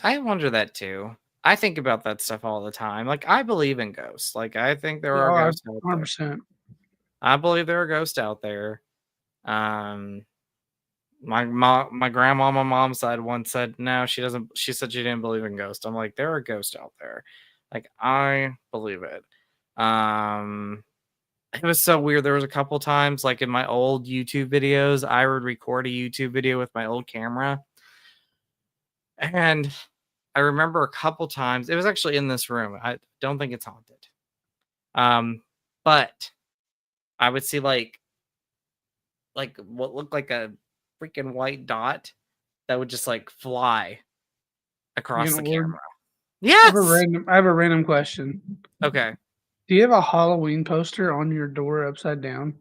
[SPEAKER 1] I wonder that too. I think about that stuff all the time. Like I believe in ghosts. Like I think there
[SPEAKER 2] Yeah,
[SPEAKER 1] are
[SPEAKER 2] oh,
[SPEAKER 1] ghosts out there.
[SPEAKER 2] 100%.
[SPEAKER 1] I believe there are ghosts out there. Um, my grandma on my mom's side once said no, she doesn't. She said she didn't believe in ghosts. I'm like, there are ghosts out there. Like I believe it. Um, it was so weird. There was a couple times, like in my old YouTube videos, I would record a YouTube video with my old camera, and I remember a couple times. It was actually in this room. I don't think it's haunted. Um, but I would see like what looked like a freaking white dot that would just like fly
[SPEAKER 2] You
[SPEAKER 1] across
[SPEAKER 2] know,
[SPEAKER 1] the
[SPEAKER 2] Lord,
[SPEAKER 1] camera. Yes.
[SPEAKER 2] I have a random question.
[SPEAKER 1] Okay.
[SPEAKER 2] Do you have a Halloween poster on your door upside down?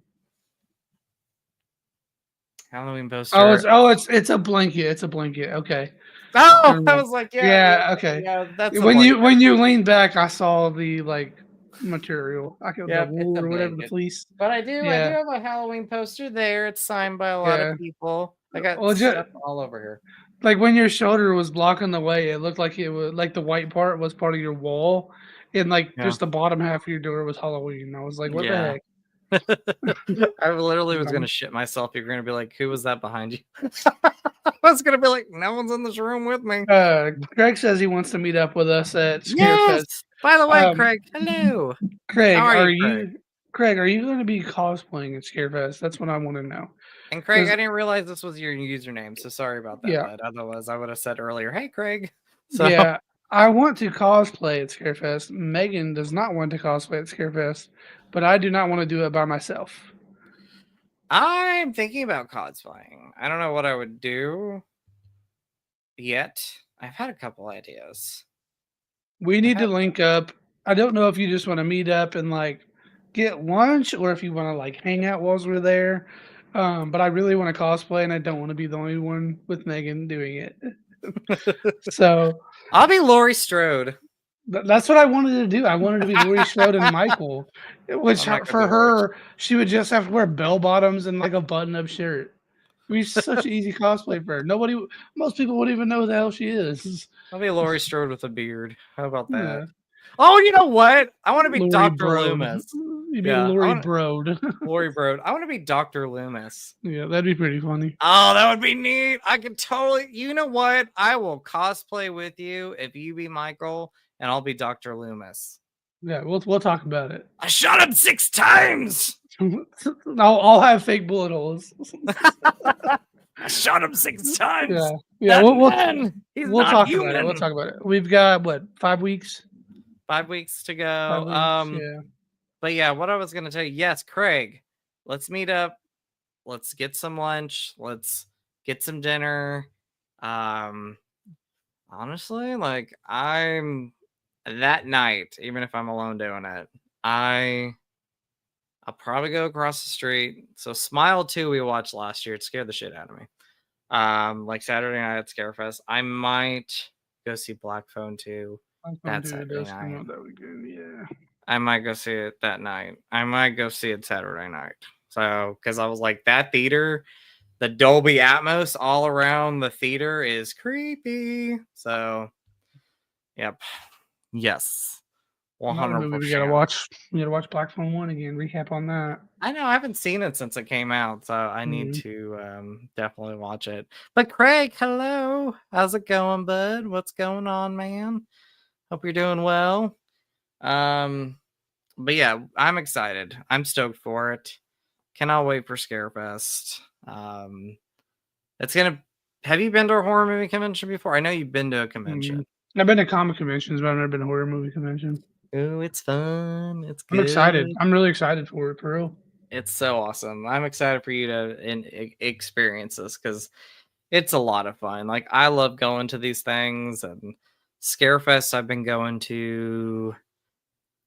[SPEAKER 1] Halloween
[SPEAKER 2] Oh,
[SPEAKER 1] poster.
[SPEAKER 2] it's a blanket. It's a blanket. Okay.
[SPEAKER 1] Oh,
[SPEAKER 2] Never
[SPEAKER 1] I
[SPEAKER 2] mind.
[SPEAKER 1] was like, yeah, yeah,
[SPEAKER 2] Yeah. Okay.
[SPEAKER 1] yeah. That's a
[SPEAKER 2] When
[SPEAKER 1] blanket.
[SPEAKER 2] you leaned back, I saw the like material. I could the
[SPEAKER 1] Yep, it's
[SPEAKER 2] wool
[SPEAKER 1] a
[SPEAKER 2] or whatever the
[SPEAKER 1] blanket.
[SPEAKER 2] fleece.
[SPEAKER 1] But I do
[SPEAKER 2] Yeah.
[SPEAKER 1] have a Halloween poster there. It's signed by a lot of
[SPEAKER 2] Yeah.
[SPEAKER 1] people. I got
[SPEAKER 2] Well, just
[SPEAKER 1] stuff all over here.
[SPEAKER 2] like when your shoulder was blocking the way, it looked like it was like the white part was part of your wall, and like
[SPEAKER 1] Yeah,
[SPEAKER 2] just the bottom half of your door was Halloween. I was like, what the
[SPEAKER 1] yeah.
[SPEAKER 2] heck?
[SPEAKER 1] I literally was gonna shit myself. You're gonna be like, "Who was that behind you?" I was gonna be like, "No one's in this room with me."
[SPEAKER 2] Greg says he wants to meet up with us at
[SPEAKER 1] Yes.
[SPEAKER 2] Scarefest.
[SPEAKER 1] By the way,
[SPEAKER 2] Um,
[SPEAKER 1] Craig, hello. How
[SPEAKER 2] Craig,
[SPEAKER 1] are you, Craig?
[SPEAKER 2] Craig, are you going to be cosplaying at Scarefest? That's what I want to know.
[SPEAKER 1] And Craig,
[SPEAKER 2] Because
[SPEAKER 1] I didn't realize this was your username, so sorry about that,
[SPEAKER 2] yeah,
[SPEAKER 1] bud. Otherwise, I would have said earlier, "Hey, Craig." So
[SPEAKER 2] yeah, I want to cosplay at Scarefest. Megan does not want to cosplay at Scarefest, but I do not want to do it by myself.
[SPEAKER 1] I'm thinking about cosplaying. I don't know what I would do yet. I've had a couple ideas.
[SPEAKER 2] We
[SPEAKER 1] I've
[SPEAKER 2] need to
[SPEAKER 1] had
[SPEAKER 2] link up. I don't know if you just want to meet up and like get lunch or if you want to like hang out whilst we're there. But I really want to cosplay and I don't want to be the only one with Megan doing it. So
[SPEAKER 1] I'll be Laurie Strode.
[SPEAKER 2] that's what I wanted to do. I wanted to be Laurie Strode and Michael, which
[SPEAKER 1] I'm not gonna be
[SPEAKER 2] for
[SPEAKER 1] Laurie.
[SPEAKER 2] her, she would just have to wear bell bottoms and like a button up shirt. It would be such an easy cosplay for her. Most people wouldn't even know who the hell she is.
[SPEAKER 1] I'll be Laurie Strode with a beard. How about that?
[SPEAKER 2] Yeah,
[SPEAKER 1] Oh, you know what? I want to be
[SPEAKER 2] Laurie
[SPEAKER 1] Dr.
[SPEAKER 2] Brode.
[SPEAKER 1] Loomis.
[SPEAKER 2] You'd be
[SPEAKER 1] Yeah, I
[SPEAKER 2] Laurie
[SPEAKER 1] want
[SPEAKER 2] Brode.
[SPEAKER 1] Lori Brode. I want to be Dr. Loomis.
[SPEAKER 2] Yeah, that'd be pretty funny.
[SPEAKER 1] Oh, that would be neat. I could totally. You know what? I will cosplay with you if you be Michael and I'll be Dr. Loomis.
[SPEAKER 2] Yeah, we'll talk about it.
[SPEAKER 1] I shot him 6 times.
[SPEAKER 2] I'll have fake bullet holes.
[SPEAKER 1] I shot him 6 times.
[SPEAKER 2] Yeah, yeah.
[SPEAKER 1] That
[SPEAKER 2] We'll
[SPEAKER 1] man, he's
[SPEAKER 2] we'll
[SPEAKER 1] not
[SPEAKER 2] talk about it. We'll
[SPEAKER 1] human.
[SPEAKER 2] talk about it. We've got what 5 weeks?
[SPEAKER 1] 5 weeks to
[SPEAKER 2] 5
[SPEAKER 1] go.
[SPEAKER 2] weeks. Yeah.
[SPEAKER 1] But yeah, what I was gonna tell you, yes, Craig, let's meet up. Let's get some lunch. Let's get some dinner. Um, honestly, like I'm that night, even if I'm alone doing it, I'll probably go across the street. So Smile 2 we watched last year. It scared the shit out of me. Like Saturday night at Scarefest. I might go see Black Phone 2
[SPEAKER 2] I'm going
[SPEAKER 1] that
[SPEAKER 2] to
[SPEAKER 1] Saturday
[SPEAKER 2] does come
[SPEAKER 1] night.
[SPEAKER 2] out that weekend. Yeah.
[SPEAKER 1] I might go see it that night. I might go see it Saturday night. So, because I was like, that theater, the Dolby Atmos all around the theater is creepy. So, yep. Yes.
[SPEAKER 2] Another movie we gotta
[SPEAKER 1] 100%.
[SPEAKER 2] watch. We gotta watch Black Phone One again. Recap on that.
[SPEAKER 1] I know I haven't seen it since it came out, so I need
[SPEAKER 2] Mhm.
[SPEAKER 1] to definitely watch it. But Craig, hello. How's it going, bud? What's going on, man? Hope you're doing well. Um, but yeah, I'm excited. I'm stoked for it. Cannot wait for Scarefest. It's gonna. Have you been to a horror movie convention before? I know you've been to a convention.
[SPEAKER 2] Mhm. I've been to comic conventions, but I've never been to a horror movie convention.
[SPEAKER 1] Oh, it's fun. It's
[SPEAKER 2] I'm excited.
[SPEAKER 1] good.
[SPEAKER 2] I'm really excited for it, for real.
[SPEAKER 1] It's so awesome. I'm excited for you to experience this because it's a lot of fun. Like I love going to these things and Scarefest. I've been going to.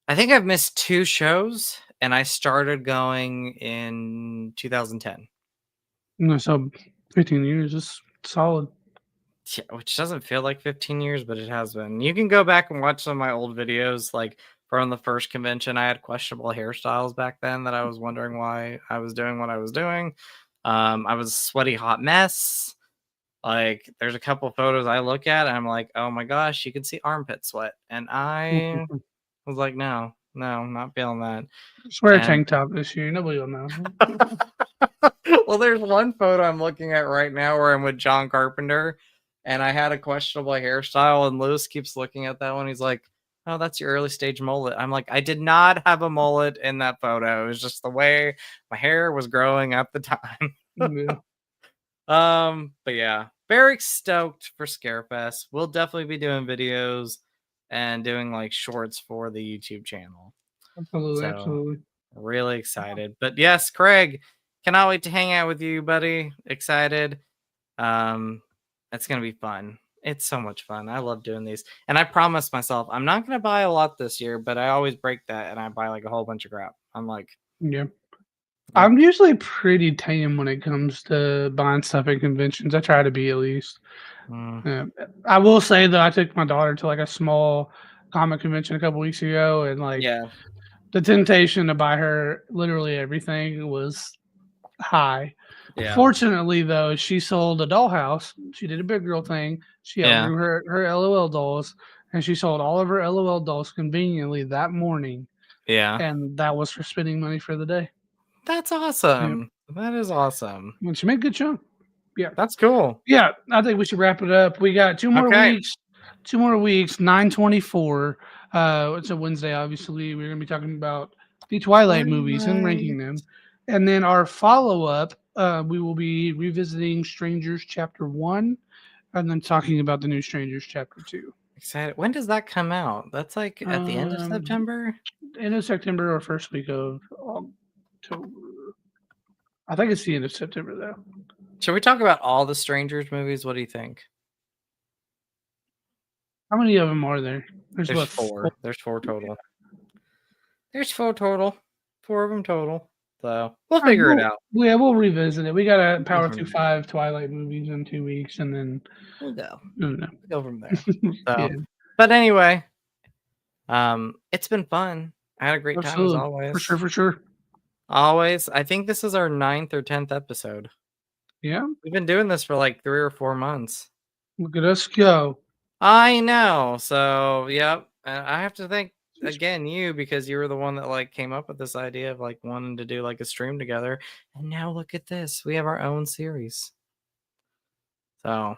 [SPEAKER 1] I think I've missed 2 shows, and I started going in 2010.
[SPEAKER 2] So 15 years is solid.
[SPEAKER 1] Yeah, which doesn't feel like 15 years, but it has been. You can go back and watch some of my old videos, like from the first convention. I had questionable hairstyles back then that I was wondering why I was doing what I was doing. I was a sweaty hot mess. Like, there's a couple photos I look at, and I'm like, oh my gosh, you can see armpit sweat, and I was like, no, no, not feeling that.
[SPEAKER 2] Just wear a
[SPEAKER 1] And
[SPEAKER 2] tank top this year. Nobody will know.
[SPEAKER 1] well, there's one photo I'm looking at right now where I'm with John Carpenter and I had a questionable hairstyle, and Lewis keeps looking at that one. He's like, oh, that's your early stage mullet. I'm like, I did not have a mullet in that photo. It was just the way my hair was growing at the time.
[SPEAKER 2] Yeah,
[SPEAKER 1] But yeah, very stoked for Scarefest. We'll definitely be doing videos and doing like shorts for the YouTube channel.
[SPEAKER 2] absolutely,
[SPEAKER 1] So
[SPEAKER 2] absolutely.
[SPEAKER 1] really excited. But yes, Craig, cannot wait to hang out with you, buddy. Excited. Um, it's gonna be fun. It's so much fun. I love doing these. And I promised myself I'm not going to buy a lot this year, but I always break that and I buy like a whole bunch of crap. I'm like,
[SPEAKER 2] Yeah.
[SPEAKER 1] yep.
[SPEAKER 2] I'm usually pretty tame when it comes to buying stuff at conventions. I try to be at least.
[SPEAKER 1] Mm,
[SPEAKER 2] Yeah. I will say though, I took my daughter to like a small comic convention a couple weeks ago, and like
[SPEAKER 1] yeah.
[SPEAKER 2] the temptation to buy her literally everything was high.
[SPEAKER 1] Yeah.
[SPEAKER 2] Fortunately, though, she sold a dollhouse. She did a big girl thing. She
[SPEAKER 1] Yeah.
[SPEAKER 2] outgrew her LOL dolls, and she sold all of her LOL dolls conveniently that morning,
[SPEAKER 1] Yeah.
[SPEAKER 2] and that was for spending money for the day.
[SPEAKER 1] That's
[SPEAKER 2] Yeah,
[SPEAKER 1] awesome. That is awesome.
[SPEAKER 2] and she made a good chunk. Yeah,
[SPEAKER 1] That's cool.
[SPEAKER 2] yeah. I think we should wrap it up. We got two more
[SPEAKER 1] Okay.
[SPEAKER 2] weeks. 2 more weeks. 9/24. It's a Wednesday. Obviously, we're gonna be talking about the Twilight movies and ranking
[SPEAKER 1] Twilight.
[SPEAKER 2] them, and then our follow up. We will be revisiting Strangers Chapter 1, and then talking about the new Strangers Chapter 2.
[SPEAKER 1] Excited. When does that come out? That's like at the end of
[SPEAKER 2] Um,
[SPEAKER 1] September.
[SPEAKER 2] End of September or first week of October. I think it's the end of September though.
[SPEAKER 1] Should we talk about all the Strangers movies? What do you think?
[SPEAKER 2] How many of them are there? There's
[SPEAKER 1] There's
[SPEAKER 2] what? Four?
[SPEAKER 1] four. There's four total. There's four total. Four of them total. So we'll
[SPEAKER 2] All right,
[SPEAKER 1] figure it out.
[SPEAKER 2] we'll revisit it. We got to
[SPEAKER 1] We'll go
[SPEAKER 2] power
[SPEAKER 1] from
[SPEAKER 2] through
[SPEAKER 1] there.
[SPEAKER 2] 5 Twilight movies in 2 weeks, and then
[SPEAKER 1] We'll go.
[SPEAKER 2] I don't know.
[SPEAKER 1] We'll go from there.
[SPEAKER 2] Yeah,
[SPEAKER 1] So, but anyway, it's been fun. I had a great time as
[SPEAKER 2] absolutely,
[SPEAKER 1] always.
[SPEAKER 2] for sure.
[SPEAKER 1] Always. I think this is our 9th or 10th episode.
[SPEAKER 2] Yeah,
[SPEAKER 1] We've been doing this for like 3 or 4 months.
[SPEAKER 2] look at us go.
[SPEAKER 1] I know. So, yep. I have to thank again you because you were the one that like came up with this idea of like wanting to do like a stream together. And now look at this. We have our own series. So,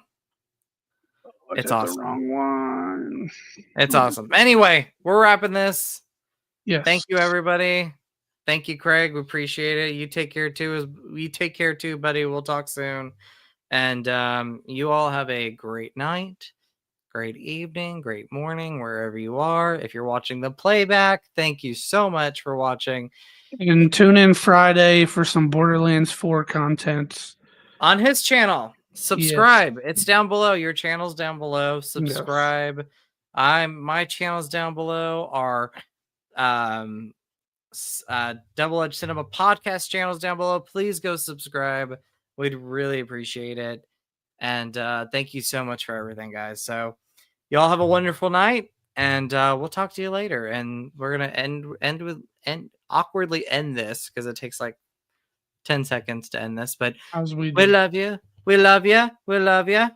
[SPEAKER 2] Looked
[SPEAKER 1] it's
[SPEAKER 2] at the
[SPEAKER 1] awesome.
[SPEAKER 2] wrong one.
[SPEAKER 1] It's awesome. Anyway, we're wrapping this.
[SPEAKER 2] Yes.
[SPEAKER 1] Thank you, everybody. Thank you, Craig. We appreciate it. You take care too. You take care too, buddy. We'll talk soon. And you all have a great night, great evening, great morning, wherever you are. If you're watching the playback, thank you so much for watching.
[SPEAKER 2] And tune in Friday for some Borderlands 4 content
[SPEAKER 1] On his channel.
[SPEAKER 2] Yes.
[SPEAKER 1] Subscribe. It's down below. Your channel's down below.
[SPEAKER 2] Yes.
[SPEAKER 1] Subscribe. My channel's down below. Our Double Edge Cinema podcast channels down below. Please go subscribe. We'd really appreciate it. And thank you so much for everything, guys. So y'all have a wonderful night, and we'll talk to you later. And we're gonna awkwardly end this because it takes like 10 seconds to end this. But
[SPEAKER 2] As we
[SPEAKER 1] we
[SPEAKER 2] do.
[SPEAKER 1] love you. We love you. We love you.